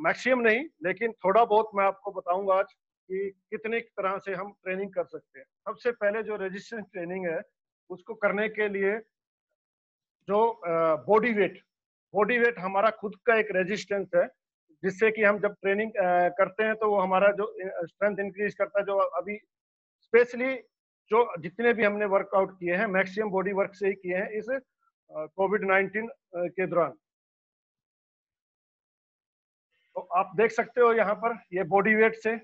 मैक्सिमम नहीं लेकिन थोड़ा बहुत मैं आपको बताऊंगा आज कि कितने तरह से हम ट्रेनिंग कर सकते हैं। सबसे पहले जो रेजिस्टेंस ट्रेनिंग है, उसको करने के लिए जो बॉडी वेट हमारा खुद का एक रेजिस्टेंस है, जिससे कि हम जब ट्रेनिंग करते हैं तो वो हमारा जो स्ट्रेंथ इंक्रीज करता है। जो अभी स्पेशली जो जितने भी हमने वर्कआउट किए हैं, मैक्सिमम बॉडी वर्क से ही किए हैं इस कोविड-19 के दौरान। तो आप देख सकते हो यहाँ पर ये बॉडी वेट से,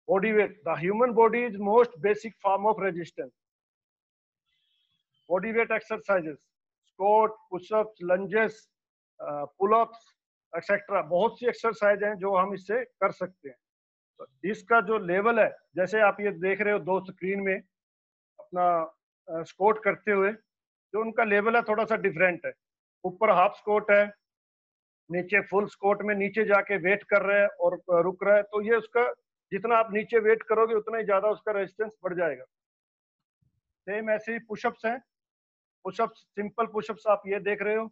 body weight, the human body is most basic form of resistance. Body weight exercises, squat, pushups, lunges, pullups etcetera, बहुत सी एक्सरसाइज हैं जो हम इससे कर सकते हैं। तो इसका जो लेवल है, जैसे आप ये देख रहे हो दो स्क्रीन में अपना स्क्वाट करते हुए, जो उनका लेवल है थोड़ा सा डिफरेंट है। ऊपर हाफ स्क्वाट है, नीचे फुल स्क्वाट में नीचे जाके वेट कर रहे हैं और रुक रहा है। तो ये उसका जितना आप नीचे वेट करोगे उतना ही ज्यादा उसका रेजिस्टेंस बढ़ जाएगा। सेम ऐसे ही पुशअप्स हैं। पुशअप्स, सिंपल पुशअप्स आप ये देख रहे हो,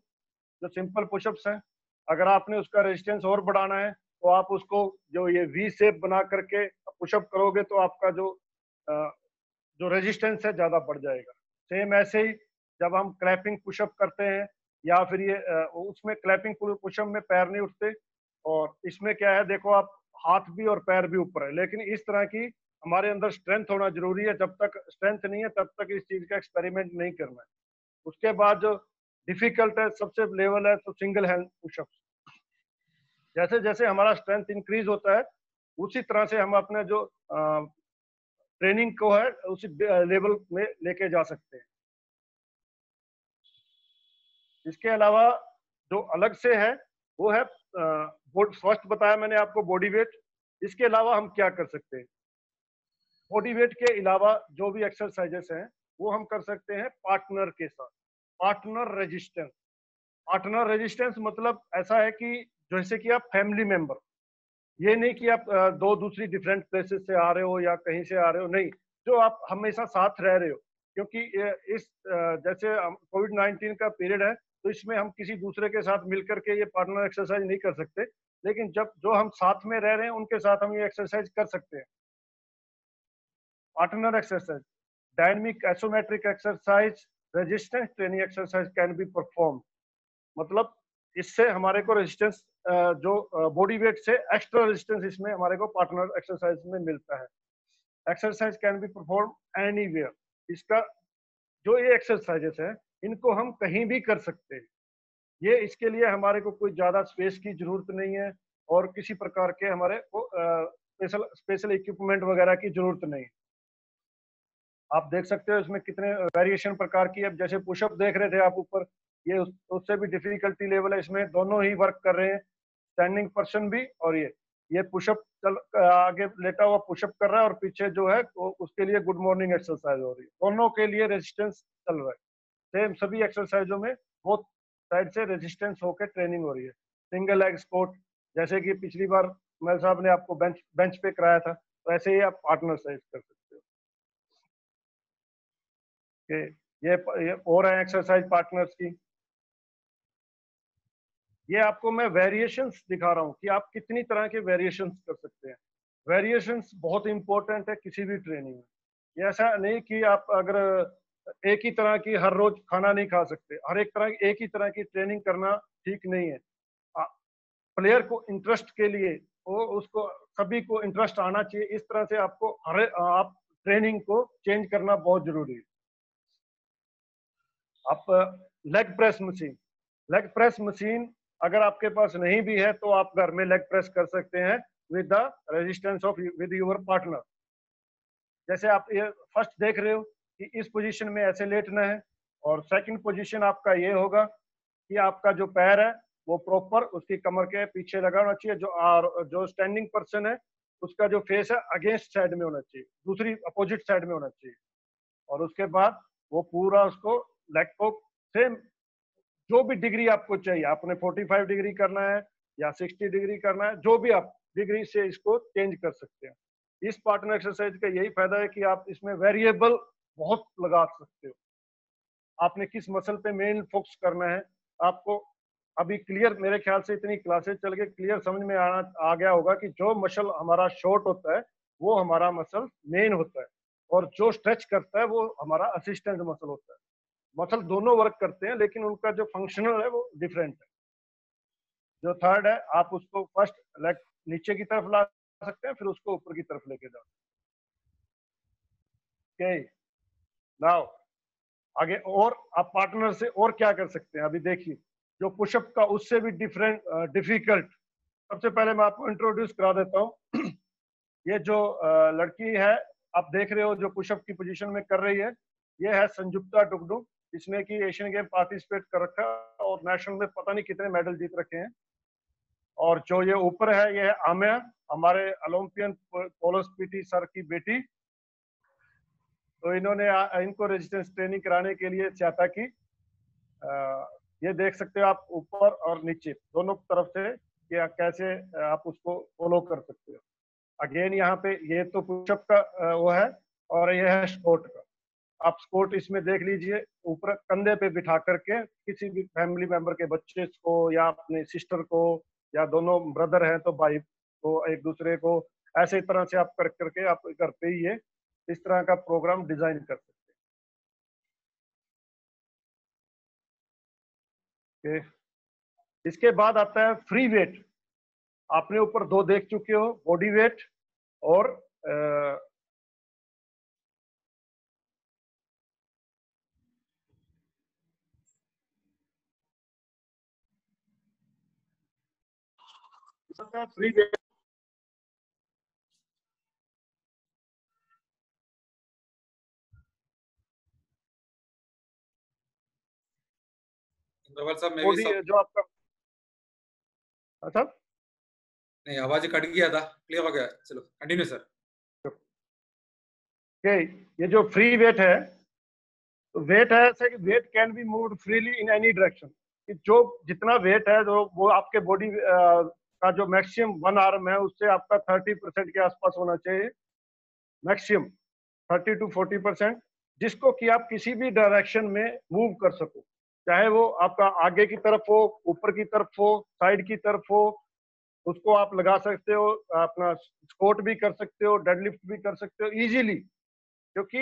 जो सिंपल पुशअप्स हैं, अगर आपने उसका रेजिस्टेंस और बढ़ाना है तो आप उसको जो ये वी शेप बना करके पुशअप करोगे तो आपका जो रेजिस्टेंस है ज्यादा बढ़ जाएगा। सेम ऐसे ही जब हम क्लैपिंग पुशअप करते हैं या फिर ये उसमें क्लैपिंग पुशअप में पैर नहीं उठते, और इसमें क्या है देखो आप हाथ भी और पैर भी ऊपर है, लेकिन इस तरह की हमारे अंदर स्ट्रेंथ होना जरूरी है। जब तक स्ट्रेंथ नहीं है तब तक इस चीज का एक्सपेरिमेंट नहीं करना है। उसके बाद जो डिफिकल्ट है सबसे लेवल है तो सिंगल हैंड पुशअप। जैसे जैसे हमारा स्ट्रेंथ इंक्रीज होता है उसी तरह से हम अपने जो ट्रेनिंग को है उसी लेवल में लेके जा सकते हैं। इसके अलावा जो अलग से है वो है फर्स्ट बताया मैंने आपको बॉडी वेट। इसके अलावा हम क्या कर सकते हैं? बॉडी वेट के अलावा जो भी एक्सरसाइजेस हैं वो हम कर सकते हैं पार्टनर के साथ। पार्टनर रेजिस्टेंस, पार्टनर रेजिस्टेंस मतलब ऐसा है कि जैसे कि आप फैमिली मेंबर, ये नहीं कि आप दो दूसरी डिफरेंट प्लेसेस से आ रहे हो या कहीं से आ रहे हो, नहीं, जो आप हमेशा साथ रह रहे हो। क्योंकि इस जैसे कोविड-19 का पीरियड है तो इसमें हम किसी दूसरे के साथ मिलकर के ये पार्टनर एक्सरसाइज नहीं कर सकते, लेकिन जब जो हम साथ में रह रहे हैं उनके साथ हम ये एक्सरसाइज कर सकते हैं। Partner exercise, dynamic isometric exercise, resistance training exercise can be perform. मतलब इससे हमारे को रेजिस्टेंस जो बॉडी वेट से एक्स्ट्रा रेजिस्टेंस इसमें हमारे को पार्टनर एक्सरसाइज में मिलता है। Exercise can be perform anywhere. इसका जो ये एक्सरसाइजेस है इनको हम कहीं भी कर सकते हैं। ये इसके लिए हमारे को कोई ज्यादा स्पेस की जरूरत नहीं है और किसी प्रकार के हमारे को स्पेशल इक्विपमेंट वगैरह की जरूरत नहीं। आप देख सकते हो इसमें कितने वेरिएशन प्रकार की, अब जैसे पुशअप देख रहे थे आप ऊपर, ये उससे भी डिफिकल्टी लेवल है। इसमें दोनों ही वर्क कर रहे हैं, स्टैंडिंग पर्सन भी और ये पुशअप चल आगे लेटा हुआ पुशअप कर रहा है और पीछे जो है उसके लिए गुड मॉर्निंग एक्सरसाइज हो रही है। दोनों के लिए रेजिस्टेंस चल रहा है। सेम सभी एक्सरसाइजों में बोथ साइड से रेजिस्टेंस होकर ट्रेनिंग हो रही है। सिंगल लेग स्क्वाट, जैसे कि पिछली बार मेल साहब ने आपको बेंच पे कराया था, तो ऐसे ही आप पार्टनर साइज कर सकते हो। ये और है एक्सरसाइज पार्टनर्स की। ये आपको मैं वेरिएशंस दिखा रहा हूँ कि आप कितनी तरह के वेरिएशंस कर सकते हैं। वेरिएशंस बहुत इंपॉर्टेंट है किसी भी ट्रेनिंग में। ये ऐसा नहीं कि आप अगर एक ही तरह की हर रोज खाना नहीं खा सकते, हर एक ही तरह की ट्रेनिंग करना ठीक नहीं है। प्लेयर को इंटरेस्ट के लिए वो उसको सभी को इंटरेस्ट आना चाहिए, इस तरह से आपको आप ट्रेनिंग को चेंज करना बहुत जरूरी है। आप leg press machine, leg press machine अगर आपके पास नहीं भी है तो आप घर में लेग प्रेस कर सकते हैं with the resistance of with your partner. जैसे आप ये फर्स्ट देख रहे हो कि इस पोजीशन में ऐसे लेटना है, और सेकंड पोजीशन आपका ये होगा कि आपका जो पैर है वो प्रॉपर उसकी कमर के पीछे लगा होना चाहिए। जो स्टैंडिंग पर्सन है उसका जो फेस है अगेंस्ट साइड में होना चाहिए, दूसरी अपोजिट साइड में होना चाहिए। और उसके बाद वो पूरा उसको लेग को सेम जो भी डिग्री आपको चाहिए, आपने 45 डिग्री करना है या 60 डिग्री करना है, जो भी आप डिग्री से इसको चेंज कर सकते हैं। इस पार्टनर एक्सरसाइज का यही फायदा है कि आप इसमें वेरिएबल बहुत लगा सकते हो। आपने किस मसल पे मेन फोकस करना है, आपको अभी क्लियर, मेरे ख्याल से इतनी क्लासेस चल के क्लियर समझ में आ गया होगा कि जो मसल हमारा शॉर्ट होता है वो हमारा मसल मेन होता है, और जो स्ट्रेच करता है वो हमारा असिस्टेंट मसल होता है। मसल दोनों वर्क करते हैं लेकिन उनका जो फंक्शनल है वो डिफरेंट है। जो थर्ड है, आप उसको फर्स्ट लेग नीचे की तरफ ला सकते हैं, फिर उसको ऊपर की तरफ लेके जाओ। ओके, नाउ आगे और आप पार्टनर से और क्या कर सकते हैं, अभी देखिए जो पुशअप का उससे भी डिफरेंट डिफिकल्ट। सबसे पहले मैं आपको इंट्रोड्यूस करा देता हूँ। ये जो लड़की है आप देख रहे हो जो पुशअप की पोजीशन में कर रही है, ये है संजुक्ता टुगडू। इसने की एशियन गेम पार्टिसिपेट कर रखा है और नेशनल में पता नहीं कितने मेडल जीत रखे हैं। और जो ये ऊपर है ये है आमिया, हमारे ओलंपियन पोलोस पीटी सर की बेटी। तो इन्होंने इनको रेजिस्टेंस ट्रेनिंग कराने के लिए चाहता कि ये देख सकते हो आप ऊपर और नीचे दोनों तरफ से कि कैसे आप उसको फॉलो कर सकते हो। अगेन यहाँ पे ये तो पुशअप का वो है और ये है स्क्वाट का। आप स्क्वाट इसमें देख लीजिए, ऊपर कंधे पे बिठा करके किसी भी फैमिली मेंबर के बच्चे को या अपने सिस्टर को या दोनों ब्रदर हैं तो भाई को एक दूसरे को ऐसे तरह से आप कर करके आप घर पे ही ये इस तरह का प्रोग्राम डिजाइन कर सकते हैं। इसके बाद आता है फ्री वेट। आपने ऊपर दो देख चुके हो, बॉडी वेट और फ्री वेट।
साहब मैं भी
बॉडी
सब
जो आपका अच्छा
नहीं, आवाज कट गया था, क्लियर हो गया। चलो कंटिन्यू सर।
ये जो फ्री वेट है, तो वेट है ऐसे कि weight can be moved freely in any direction. कि जो जितना वेट है जो वो आपके बॉडी का जो मैक्सिमम 1 आर्म है उससे आपका 30% के आसपास होना चाहिए, मैक्सिमम 30 to 40%, जिसको कि आप किसी भी डायरेक्शन में मूव कर सको, चाहे वो आपका आगे की तरफ हो, ऊपर की तरफ हो, साइड की तरफ हो, उसको आप लगा सकते हो, अपना स्क्वाट भी कर सकते हो, डेडलिफ्ट भी कर सकते हो इजीली। क्योंकि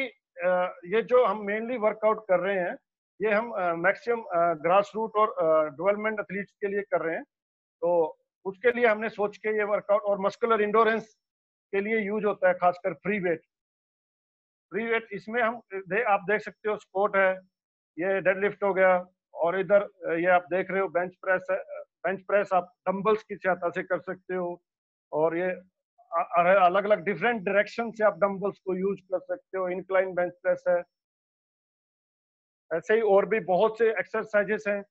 ये जो हम मेनली वर्कआउट कर रहे हैं ये हम मैक्सिमम ग्रास रूट और डेवलपमेंट एथलीट्स के लिए कर रहे हैं। तो उसके लिए हमने सोच के ये वर्कआउट और मस्कुलर इंडोरेंस के लिए यूज होता है, खासकर फ्री वेट। फ्री वेट इसमें हम आप देख सकते हो स्क्वाट है, ये डेडलिफ्ट हो गया, और इधर ये आप देख रहे हो बेंच प्रेस है। बेंच प्रेस आप डंबल्स की सहायता से कर सकते हो, और ये अलग अलग डिफरेंट डायरेक्शन से आप डंबल्स को यूज कर सकते हो। इंक्लाइन बेंच प्रेस है, ऐसे ही और भी बहुत से एक्सरसाइजेस हैं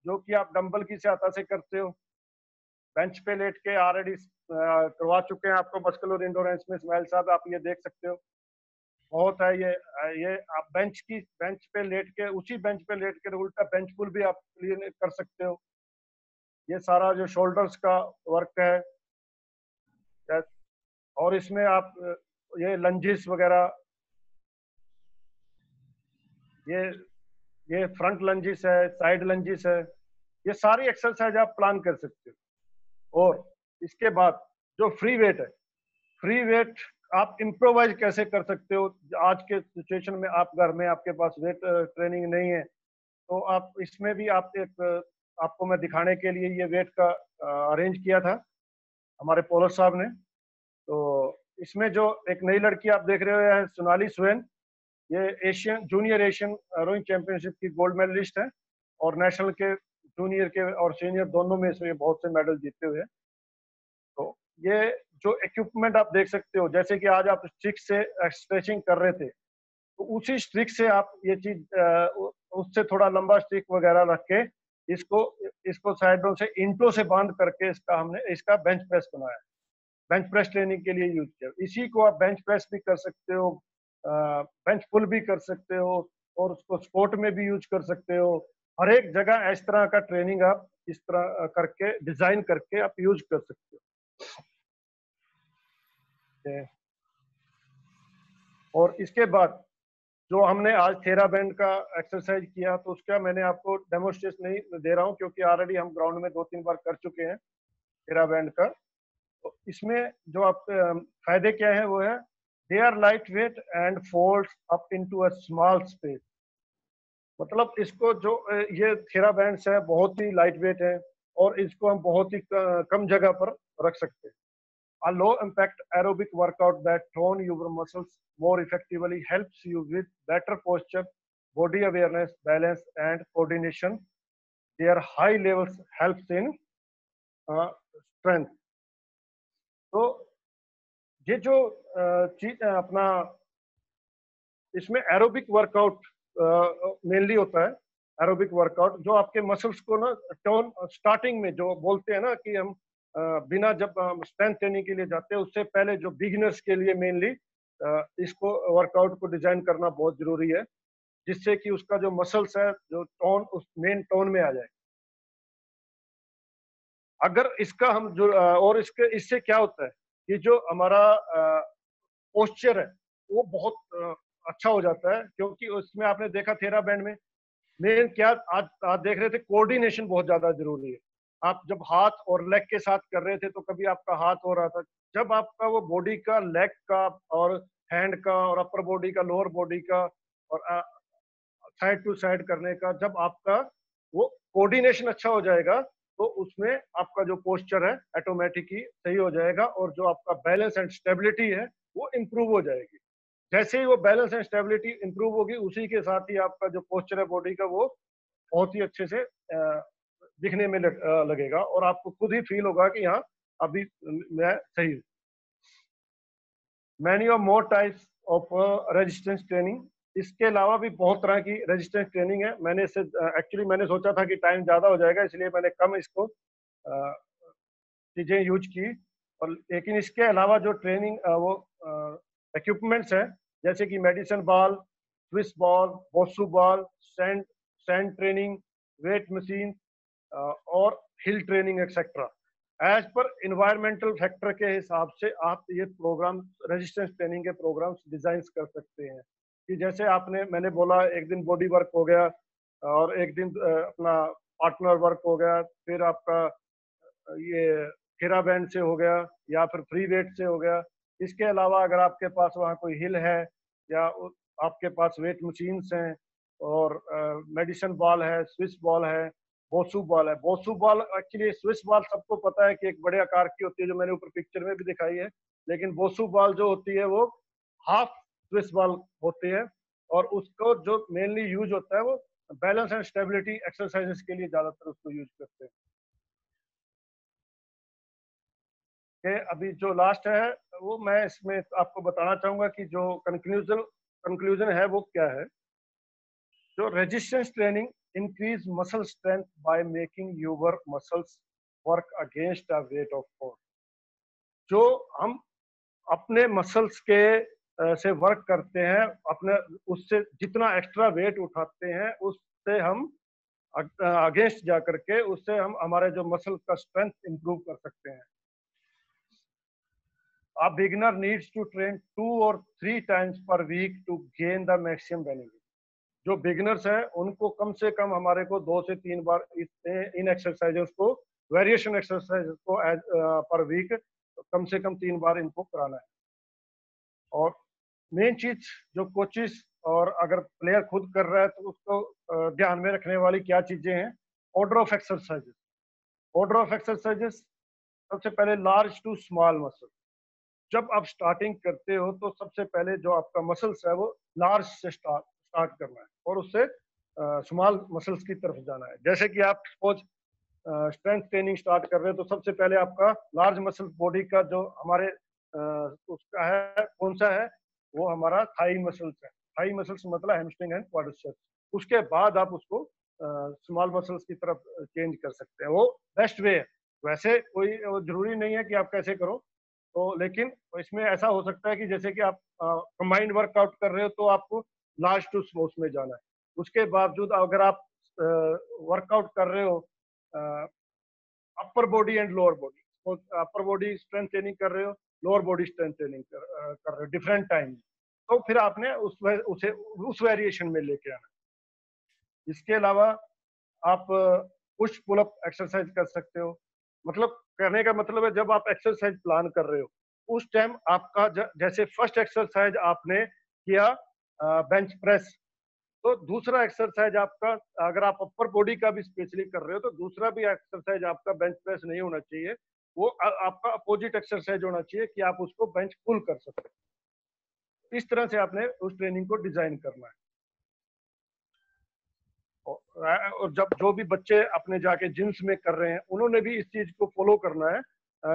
जो कि आप डंबल की सहायता से करते हो। बेंच पे लेट के ऑलरेडी करवा चुके हैं आपको मस्कुलर इंडोरेंस में स्माइल साहब, आप ये देख सकते हो। बहुत है ये आप बेंच पे लेट के, उसी बेंच पे लेट के उल्टा बेंच पुल भी आप कर सकते हो। ये सारा जो शोल्डर्स का वर्क है, और इसमें आप ये लंजेस वगैरह, ये फ्रंट लंजेस है, साइड लंजेस है, ये सारी एक्सरसाइज आप प्लान कर सकते हो। और इसके बाद जो फ्री वेट है, फ्री वेट आप इम्प्रोवाइज कैसे कर सकते हो। आज के सिचुएशन में आप घर में आपके पास वेट ट्रेनिंग नहीं है, तो आप इसमें भी आप आपको मैं दिखाने के लिए ये वेट का अरेंज किया था हमारे पोलर साहब ने। तो इसमें जो एक नई लड़की आप देख रहे हो है सोनाली सुहेन, ये Asian junior Asian rowing championship की गोल्ड मेडलिस्ट है, और नेशनल के जूनियर के और सीनियर दोनों में इसमें बहुत से मेडल जीते हुए हैं। तो ये जो इक्विपमेंट आप देख सकते हो, जैसे कि आज आप स्ट्रिक से स्ट्रेचिंग कर रहे थे, तो उसी स्ट्रिक से आप ये चीज उससे थोड़ा लंबा स्ट्रिक वगैरह रख के इसको साइडों से इंटों से बांध करके हमने इसका बेंच प्रेस बनाया, बेंच प्रेस ट्रेनिंग के लिए यूज किया। इसी को आप बेंच प्रेस भी कर सकते हो, बेंच पुल भी कर सकते हो, और उसको स्क्वाट में भी यूज कर सकते हो। हर एक जगह इस तरह का ट्रेनिंग आप इस तरह करके डिजाइन करके आप यूज कर सकते हो। और इसके बाद जो हमने आज थेरा बैंड का एक्सरसाइज किया, तो उसका मैंने आपको डेमोन्स्ट्रेशन नहीं दे रहा हूँ क्योंकि ऑलरेडी हम ग्राउंड में 2-3 बार कर चुके हैं थेरा बैंड का। तो इसमें जो आप फायदे क्या है वो है, they are light weight and folds up into a small space. मतलब इसको जो ये थेरा बैंड्स है बहुत ही लाइट वेट है, और इसको हम बहुत ही कम जगह पर रख सकते हैं। A low impact aerobic workout that tone your muscles more effectively helps you with better posture, body awareness, balance, and coordination. Their high levels helps in strength. तो ये जो चीज अपना इसमें एरोबिक वर्कआउट मेनली होता है। एरोबिक वर्कआउट जो आपके मसल्स को ना टोन, स्टार्टिंग में जो बोलते हैं ना कि हम बिना जब स्ट्रेंथ ट्रेनिंग के लिए जाते हैं उससे पहले जो बिगिनर्स के लिए मेनली इसको वर्कआउट को डिजाइन करना बहुत जरूरी है, जिससे कि उसका जो मसल्स है जो टोन उस मेन टोन में आ जाए। अगर इसका हम जो और इससे क्या होता है कि जो हमारा पोस्चर है वो बहुत अच्छा हो जाता है, क्योंकि उसमें आपने देखा थेरा बैंड में मेन क्या आज देख रहे थे, कोऑर्डिनेशन बहुत ज्यादा जरूरी है। आप जब हाथ और लेग के साथ कर रहे थे तो कभी आपका हाथ हो रहा था, जब आपका वो बॉडी का, लेग का और हैंड का और अपर बॉडी का, लोअर बॉडी का और साइड टू साइड करने का, जब आपका वो कोऑर्डिनेशन अच्छा हो जाएगा तो उसमें आपका जो पोस्चर है ऑटोमेटिक ही सही हो जाएगा और जो आपका बैलेंस एंड स्टेबिलिटी है वो इम्प्रूव हो जाएगी। जैसे ही वो बैलेंस एंड स्टेबिलिटी इंप्रूव होगी उसी के साथ ही आपका जो पोस्चर है बॉडी का वो बहुत ही अच्छे से दिखने में लगेगा और आपको खुद ही फील होगा कि हाँ अभी मैं सही हूँ। Many of more types of resistance training, इसके अलावा भी बहुत तरह की रेजिस्टेंस ट्रेनिंग है। मैंने इसे एक्चुअली मैंने सोचा था कि टाइम ज़्यादा हो जाएगा इसलिए मैंने कम इसको चीज़ें यूज की, और लेकिन इसके अलावा जो ट्रेनिंग वो इक्विपमेंट्स हैं जैसे कि medicine ball, swiss ball, bosu ball, sand training, weight machine और हिल ट्रेनिंग एक्सेट्रा, एज पर इन्वायरमेंटल फैक्टर के हिसाब से आप ये प्रोग्राम रेजिस्टेंस ट्रेनिंग के प्रोग्राम्स डिजाइन कर सकते हैं। कि जैसे मैंने बोला एक दिन बॉडी वर्क हो गया और एक दिन अपना पार्टनर वर्क हो गया, फिर आपका ये थेरा बैंड से हो गया या फिर फ्री वेट से हो गया। इसके अलावा अगर आपके पास वहाँ कोई हिल है या आपके पास वेट मशीन्स हैं और मेडिसिन बॉल है, स्विस बॉल है, बोसू बॉल है। बोसू बॉल एक्चुअली, स्विस बॉल सबको पता है कि एक बड़े आकार की होती है जो मैंने ऊपर पिक्चर में भी दिखाई है, लेकिन बोसू बॉल जो होती है वो हाफ स्विस बॉल होती है और उसको जो मेनली यूज होता है वो बैलेंस एंड स्टेबिलिटी एक्सरसाइजेस के लिए ज्यादातर उसको यूज करते हैं। कि अभी जो लास्ट है वो मैं इसमें आपको बताना चाहूंगा कि जो कंक्लूजन है वो क्या है। जो resistance training increase muscle strength by making your muscles work against a weight of force. जो हम अपने मसल्स के से वर्क करते हैं, अपने उससे जितना एक्स्ट्रा वेट उठाते हैं उससे हम अगेंस्ट जा करके उससे हम हमारे जो मसल का स्ट्रेंथ इंप्रूव कर सकते हैं। A beginner needs to train 2 or 3 times per week to gain the maximum benefit. जो बिगिनर्स हैं उनको कम से कम हमारे को 2 से 3 बार इन एक्सरसाइजेस को, वेरिएशन एक्सरसाइजेस को पर वीक कम से कम 3 बार इनको कराना है। और मेन चीज जो कोचिज और अगर प्लेयर खुद कर रहा है तो उसको ध्यान में रखने वाली क्या चीजें हैं। Order of exercises. Order of exercises सबसे पहले लार्ज टू स्मॉल मसल। जब आप स्टार्टिंग करते हो तो सबसे पहले जो आपका मसल्स है वो लार्ज से स्टार्ट करना है और उससे स्मॉल मसल्स की तरफ जाना है। जैसे कि आप सपोज स्ट्रेंथ ट्रेनिंग स्टार्ट कर रहे हो तो सबसे पहले आपका लार्ज मसल बॉडी का जो हमारे उसका है कौन सा है, वो हमारा थाई मसल्स है। थाई मसल्स मतलब हैमस्ट्रिंग एंड क्वाड्रिसेप्स। उसके बाद आप उसको स्मॉल मसल्स की तरफ चेंज कर सकते हैं, वो बेस्ट वे है। वैसे कोई जरूरी नहीं है कि आप कैसे करो, तो लेकिन इसमें ऐसा हो सकता है कि जैसे कि आप कंबाइंड वर्कआउट कर रहे हो तो आपको लार्ज टू स्मॉल में जाना है। उसके बावजूद अगर आप वर्कआउट कर रहे हो upper body and lower body, upper body strength training कर रहे हो, लोअर बॉडी स्ट्रेंथ ट्रेनिंग कर रहे हो डिफरेंट टाइम, तो फिर आपने उसे उस वेरिएशन में लेके आना। इसके अलावा आप पुश पुल अप एक्सरसाइज कर सकते हो। मतलब करने का मतलब है जब आप एक्सरसाइज प्लान कर रहे हो उस टाइम आपका जैसे फर्स्ट एक्सरसाइज आपने किया बेंच प्रेस, तो दूसरा एक्सरसाइज आपका, अगर आप अपर बॉडी का भी स्पेशली कर रहे हो तो दूसरा भी एक्सरसाइज आपका बेंच प्रेस नहीं होना चाहिए, वो आपका अपोजिट एक्सरसाइज होना चाहिए कि आप उसको बेंच पुल कर सकते। इस तरह से आपने उस ट्रेनिंग को डिजाइन करना है। और जब जो भी बच्चे अपने जाके जिम्स में कर रहे हैं उन्होंने भी इस चीज को फॉलो करना है,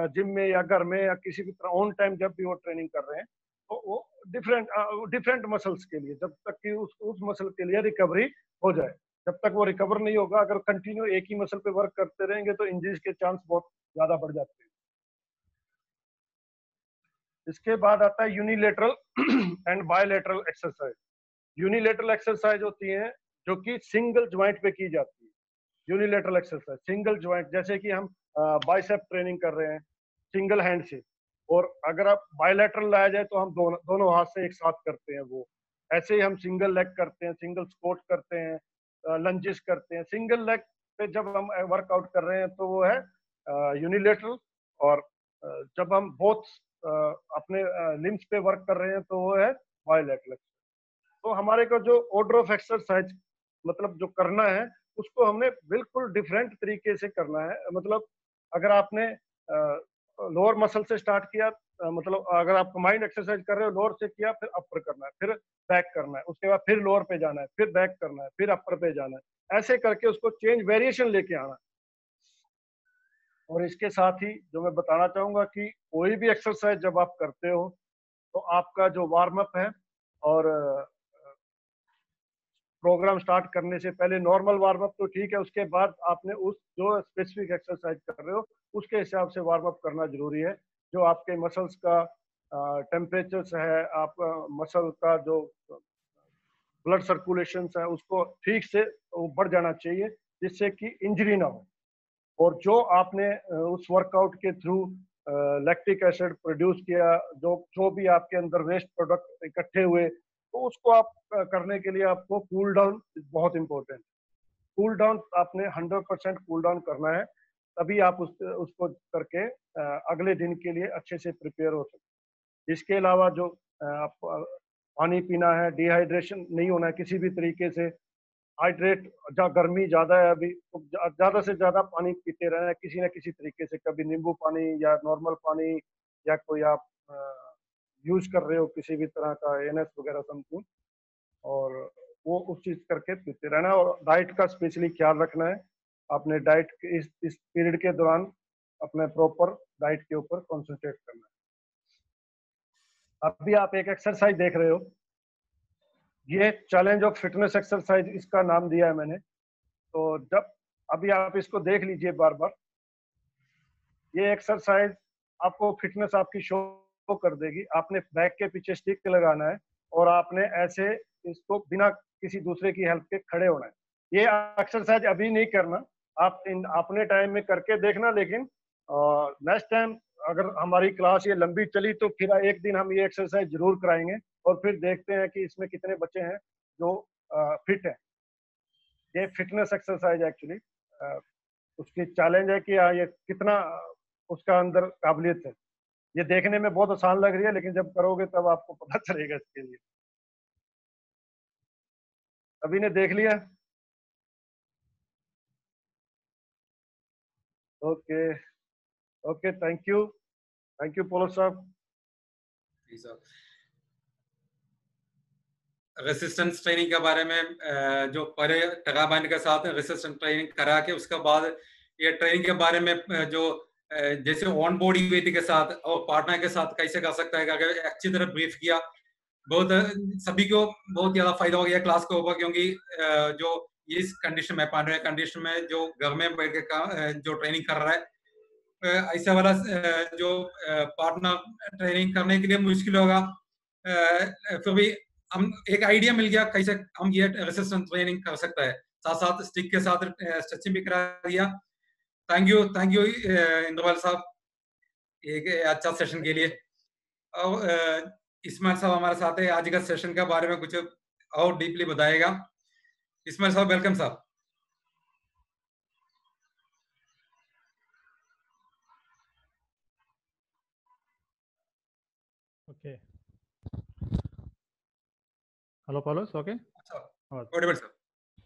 जिम में या घर में या किसी भी तरह ऑन टाइम जब भी वो ट्रेनिंग कर रहे हैं तो वो डिफरेंट मसल्स के लिए, जब तक कि उस मसल के लिए रिकवरी हो जाए। जब तक वो रिकवर नहीं होगा, अगर कंटिन्यू एक ही मसल पे वर्क करते रहेंगे तो इंजरीज के चांस बहुत ज्यादा बढ़ जाते हैं। इसके बाद आता है unilateral and bilateral exercise. Unilateral exercise होती है जो कि सिंगल ज्वाइंट पे की जाती है। यूनिलेटरल एक्सरसाइज सिंगल ज्वाइंट, जैसे कि हम बाइसेप ट्रेनिंग कर रहे हैं सिंगल हैंड से, और अगर आप बायलैटरल लाया जाए तो हम दोनों हाथ से एक साथ करते हैं। वो ऐसे ही हम सिंगल लेग करते हैं, सिंगल स्क्वाट करते हैं, लंजेस करते हैं। सिंगल लेग पे जब हम वर्कआउट कर रहे हैं तो वो है यूनिलेटरल, और जब हम बोथ अपने लिम्स पे वर्क कर रहे हैं तो वो है बायलैटरल। तो हमारे को जो ऑर्डर ऑफ एक्सरसाइज मतलब जो करना है उसको हमने बिल्कुल डिफरेंट तरीके से करना है। मतलब अगर आपने लोअर मसल से स्टार्ट किया, मतलब अगर आप कंबाइंड एक्सरसाइज कर रहे हो, लोअर से किया, फिर अपर करना है, फिर बैक करना है, उसके बाद फिर लोअर पे जाना है, फिर बैक करना है, फिर अपर पे जाना है, ऐसे करके उसको चेंज वेरिएशन लेके आना है। और इसके साथ ही जो मैं बताना चाहूंगा कि कोई भी एक्सरसाइज जब आप करते हो तो आपका जो वार्म अप है और प्रोग्राम स्टार्ट करने से पहले नॉर्मल वार्म अप तो ठीक है, उसके बाद आपने उस जो स्पेसिफिक एक्सरसाइज कर रहे हो उसके हिसाब से वार्म अप करना जरूरी है। जो आपके मसल्स का टेम्परेचर है, आपका मसल का जो ब्लड सर्कुलेशन है उसको ठीक से बढ़ जाना चाहिए जिससे कि इंजरी ना हो। और जो आपने उस वर्कआउट के थ्रू लैक्टिक एसिड प्रोड्यूस किया, जो भी आपके अंदर वेस्ट प्रोडक्ट इकट्ठे हुए, तो उसको आप करने के लिए आपको कूल डाउन बहुत इंपॉर्टेंट। कूल डाउन आपने 100% कूल डाउन करना है, तभी आप उसको करके अगले दिन के लिए अच्छे से प्रिपेयर हो सकते। इसके अलावा जो आप पानी पीना है, डिहाइड्रेशन नहीं होना है किसी भी तरीके से। हाइड्रेट, जहाँ गर्मी ज्यादा है अभी तो ज्यादा से ज्यादा पानी पीते रहना है किसी न किसी तरीके से, कभी नींबू पानी या नॉर्मल पानी या कोई आप यूज कर रहे हो किसी भी तरह का एनएस वगैरह समथिंग, और वो उस चीज करके पीते रहना है। और डाइट का स्पेशली ख्याल रखना है। अपने डाइट के इस पीरियड के दौरान अपने प्रॉपर डाइट के ऊपर कॉन्सेंट्रेट करना है। अभी आप एक एक्सरसाइज देख रहे हो, ये चैलेंज ऑफ फिटनेस एक्सरसाइज इसका नाम दिया है मैंने। तो जब अभी आप इसको देख लीजिए बार बार, ये एक्सरसाइज आपको फिटनेस आपकी शो कर देगी। आपने बैक के पीछे स्टिक लगाना है और आपने ऐसे इसको बिना किसी दूसरे की हेल्प के खड़े होना है। ये एक्सरसाइज अभी नहीं करना, आप अपने टाइम में करके देखना, लेकिन नेक्स्ट टाइम अगर हमारी क्लास ये लंबी चली तो फिर एक दिन हम ये एक्सरसाइज जरूर कराएंगे और फिर देखते हैं कि इसमें कितने बच्चे हैं जो फिट है। ये फिटनेस एक्सरसाइज एक्चुअली उसकी चैलेंज है कि ये कितना उसका अंदर काबिलियत है। ये देखने में बहुत आसान लग रही है लेकिन जब करोगे तब आपको पता चलेगा इसके लिए। अभी ने देख लिया? ओके ओके, थैंक यू पोलो साहब।
रेसिस्टेंस ट्रेनिंग के बारे में जो पहले टगाबैंड के साथ रेसिस्टेंस ट्रेनिंग करा के उसके बाद ये ट्रेनिंग के बारे में जो जैसे ऑन बॉडी वेट के साथ और पार्टनर के साथ कैसे कर सकता है, अगर अच्छी तरह ब्रीफ किया, बहुत सभी को बहुत ज्यादा फायदा हो गया क्लास के ऊपर। क्योंकि जो इस कंडीशन में पार्टनर कंडीशन में जो घर में बैठ के जो ट्रेनिंग कर रहा है, ऐसा वाला जो पार्टनर ट्रेनिंग करने के लिए मुश्किल होगा। फिर भी हम एक आइडिया मिल गया कैसे हम ये रेसिस्टेंस ट्रेनिंग कर सकता है, साथ साथ स्टिक के साथ स्ट्रेचिंग भी करा दिया। थैंक यू इंद्रपाल साहब एक अच्छा सेशन के लिए। और इस्माइल साहब हमारे साथ है, आज का सेशन के बारे में कुछ और डीपली बताएगा। इस्माइल साहब वेलकम साहब।
Okay, hello Paulus. Okay,
audible sir.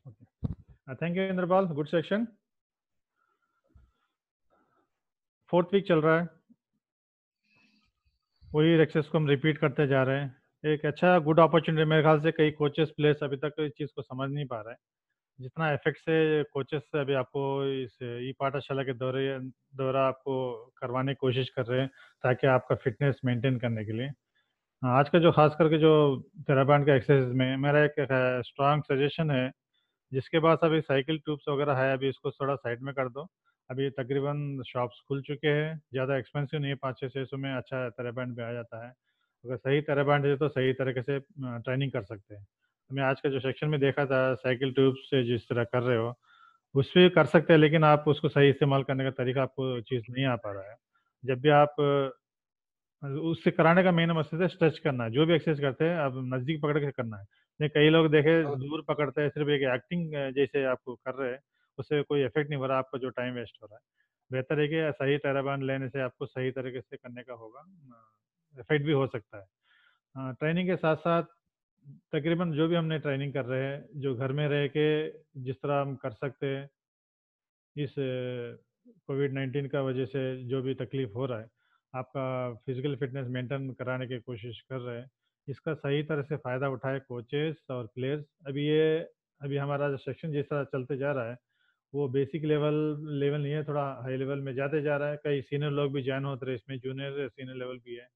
Okay, thank you Indrapal, good section. 4th week चल रहा है, वही एक्सरसाइज को हम रिपीट करते जा रहे हैं। एक अच्छा गुड अपॉर्चुनिटी, मेरे ख्याल से कई कोचेस प्लेयर्स अभी तक इस चीज़ को समझ नहीं पा रहे हैं जितना इफेक्ट से कोचेस से अभी आपको इस ई पाठशाला के दौरा आपको करवाने की कोशिश कर रहे हैं ताकि आपका फिटनेस मेंटेन करने के लिए। आज का जो खास करके जो थेराबैंड का एक्सरसाइज में मेरा एक स्ट्रांग सजेशन है, जिसके पास अभी साइकिल ट्यूब्स वगैरह है अभी इसको थोड़ा साइड में कर दो। अभी तकरीबन शॉप्स खुल चुके हैं, ज़्यादा एक्सपेंसिव नहीं है, 500-600 में अच्छा TheraBand भी आ जाता है। अगर सही TheraBand है तो सही तरीके से ट्रेनिंग कर सकते हैं। मैं आज का जो सेक्शन में देखा था साइकिल ट्यूब्स से जिस तरह कर रहे हो उस पर कर सकते हैं, लेकिन आप उसको सही इस्तेमाल करने का तरीका आपको चीज़ नहीं आ पा रहा है। जब भी आप उससे कराने का मेन मकसद है स्ट्रेच करना है, जो भी एक्सरसाइज करते हैं आप नज़दीक पकड़ के करना है। नहीं कई लोग देखे दूर पकड़ते हैं, सिर्फ एक एक्टिंग जैसे आप कर रहे हैं, उससे कोई इफेक्ट नहीं हो रहा, आपका जो टाइम वेस्ट हो रहा है। बेहतर है कि सही TheraBand लेने से आपको सही तरीके से करने का होगा, इफेक्ट भी हो सकता है। ट्रेनिंग के साथ साथ तकरीबन जो भी हमने ट्रेनिंग कर रहे हैं, जो घर में रह के जिस तरह हम कर सकते हैं, इस कोविड-19 का वजह से जो भी तकलीफ हो रहा है, आपका फिजिकल फिटनेस मेंटेन कराने की कोशिश कर रहे हैं, इसका सही तरह से फ़ायदा उठाए कोचेस और प्लेयर्स। अभी हमारा जो सेक्शन जिस तरह चलते जा रहा है वो बेसिक लेवल लेवल नहीं है, थोड़ा हाई लेवल में जाते जा रहा है। कई सीनियर लोग भी ज्वाइन होते रहे इसमें, जूनियर सीनियर लेवल भी है।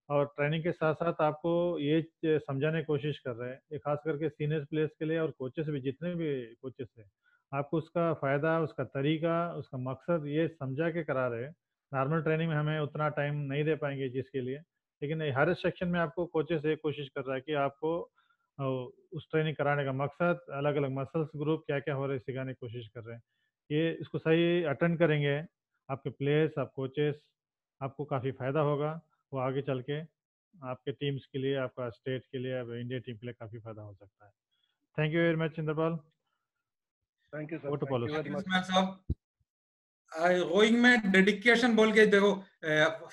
और ट्रेनिंग के साथ साथ आपको ये समझाने की कोशिश कर रहे हैं, ये खास करके सीनियर प्लेयर्स के लिए और कोचेस भी, जितने भी कोचेस हैं, आपको उसका फ़ायदा, उसका तरीका, उसका मकसद ये समझा के करा रहे हैं। नॉर्मल ट्रेनिंग में हमें उतना टाइम नहीं दे पाएंगे जिसके लिए, लेकिन हर सेक्शन में आपको कोचेस ये कोशिश कर रहा है कि आपको उस ट्रेनिंग कराने का मकसद, अलग अलग मसल्स ग्रुप क्या क्या हो रहे हैं सिखाने की कोशिश कर रहे हैं। ये इसको सही अटेंड करेंगे आपके प्लेयर्स, आप कोचेस, आपको काफ़ी फ़ायदा होगा। वो आगे चल के आपके टीम्स के लिए, आपका स्टेट के लिए, इंडिया टीम के लिए काफ़ी फायदा हो सकता है। Thank you very much Indrapal.
Thank you sir,
Over to
thank you
Paulus.
Very much.
Ismail साहब, रोइंग में डेडिकेशन बोल के देखो,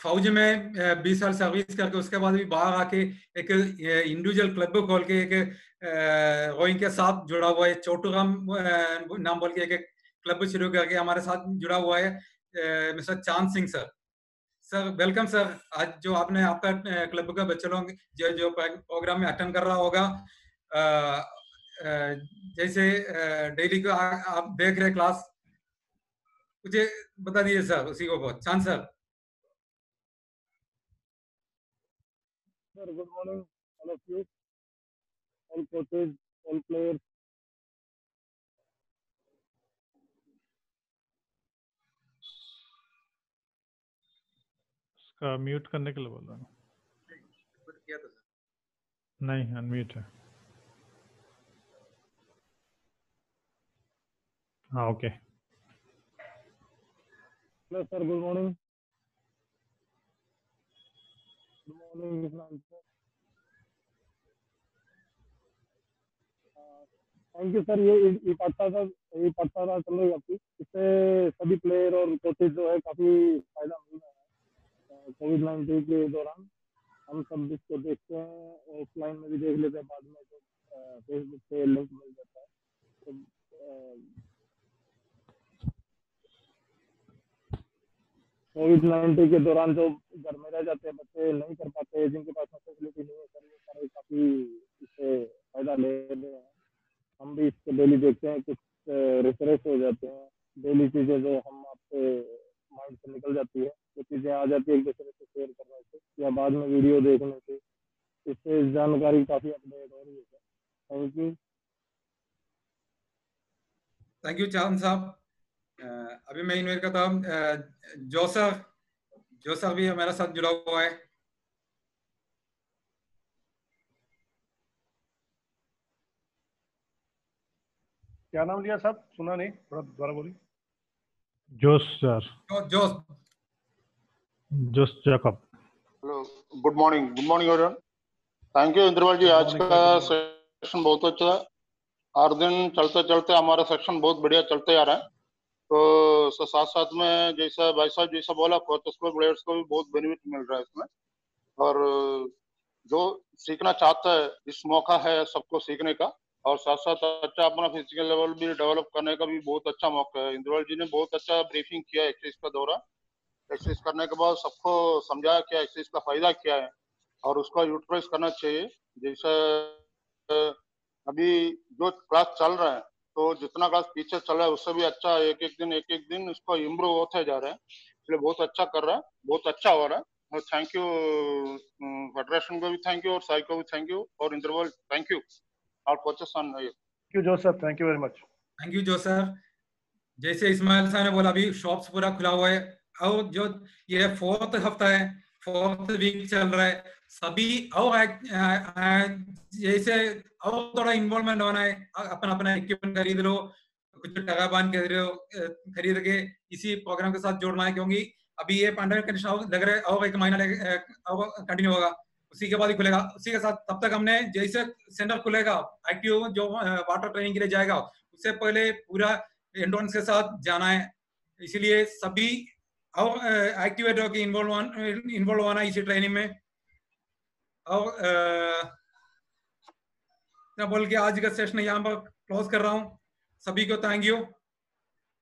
फौज में 20 साल सर्विस करके उसके बाद भी बाहर आके एक इंडिविजुअल क्लब खोल के एक रोइंग के साथ जुड़ा हुआ है, चोटूराम नाम बोल के एक क्लब शुरू करके हमारे साथ जुड़ा हुआ है मिस्टर चांद Singh sir. Sir welcome sir. आज जो आपने आपका क्लब का बच्चे लोग जो प्रोग्राम में अटेंड कर रहा होगा, जैसे डेली को आप देख रहे क्लास, मुझे बता दीजिए सर उसी को बहुत। चांद sir.
Sir, good morning, all of you, all coaches, all players.
उसका म्यूट करने के लिए बोल रहा हूँ। नहीं, अनम्यूट है। हाँ okay.
Hello, sir. Good morning. Good morning, Ismail sir. Thank you sir. ये पढ़ता था चलो आपकी, इससे सभी प्लेयर और कोचेज जो है काफी फायदा मिल रहा है कोविड-19 के दौरान। हम सब इसको देखते हैं, ऑफलाइन में भी देख लेते हैं, बाद में तो फेसबुक पे लिंक मिल जाता है। तो कोविड-19 के दौरान जो घर में रह जाते हैं बच्चे, नहीं कर पाते, जिनके पास फैसिलिटी नहीं है सर, वो सारे काफी इससे फायदा ले रहे हैं। हम भी इसको डेली देखते हैं, कुछ रिफ्रेश हो जाते हैं। डेली चीजें जो हम आपके माइंड से निकल जाती है, वो चीजें आ जाती है एक दूसरे से शेयर करने से या बाद में वीडियो देखने से, इससे जानकारी काफी अपडेट हो रही है sir. Thank you.
Thank you चांद साहब। अभी मैं इन्वाइट करता हूँ जोसर भी हमारे साथ जुड़ा हुआ है।
क्या नाम लिया साहब, सुना नहीं, थोड़ा दोबारा बोलिए।
Josh sir, Josh Jacob.
Hello, good morning everyone. Thank you Indrapal ji, आज का सेशन बहुत अच्छा है। हर दिन चलते चलते हमारा सेक्शन बहुत बढ़िया चलते आ रहा है। तो साथ साथ में जैसा भाई साहब जैसा बोला, कोचेस को, प्लेयर्स को भी बहुत बेनिफिट मिल रहा है इसमें। और जो सीखना चाहता है, इस मौका है सबको सीखने का, और साथ साथ अच्छा अपना फिजिकल लेवल भी डेवलप करने का भी बहुत अच्छा मौका है। इंद्रपाल जी ने बहुत अच्छा ब्रीफिंग किया एक्सरसाइज का दौरान। एक्सरसाइज करने के बाद सबको समझाया क्या एक्सरसाइज का फायदा क्या है और उसका यूटिलाइज करना चाहिए। जैसे अभी जो क्लास चल रहा है, तो जितना क्लास पीछे चल रहा है उससे भी अच्छा एक एक दिन उसको इम्प्रूव होते जा रहा है, इसलिए बहुत अच्छा कर रहा है, बहुत अच्छा हो रहा है। और थैंक यू फेडरेशन को भी थैंक यू, और साई को भी थैंक यू, और इंद्रपाल थैंक यू, और coaches on.
Thank you, Joseph. Thank you very much.
Thank you Joseph. जैसे इस्माइल साहब ने बोला, अभी शॉप्स पूरा खुला हुआ है और जो ये 4th हफ्ता है, 4th वीक चल रहा है, सभी और जैसे और थोड़ा इन्वॉल्वमेंट होना है, अपना अपना इक्विपमेंट खरीद लो, कुछ टगाबान खरीद के इसी प्रोग्राम के साथ जोड़ना है, क्योंकि अभी ये पैंडेमिक कंडीशन लग रहा है और 1 महीना कंटिन्यू होगा, उसी के बाद ही खुलेगा। उसी के साथ तब तक हमने जैसे सेंटर खुलेगा, एक्टिव जो वाटर ट्रेनिंग के लिए जाएगा, उससे पहले पूरा एंड्योरेंस के साथ जाना है। इसलिए सभी और एक्टिवेट होकर इन्वॉल्व होना इसी ट्रेनिंग में। और मैं बोल के आज का सेशन यहाँ पर क्लोज कर रहा हूँ। सभी को thank you.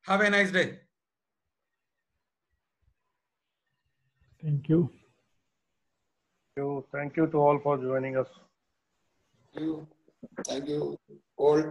Have a nice day.
Thank you.
Thank you to all for joining us.
Thank you all.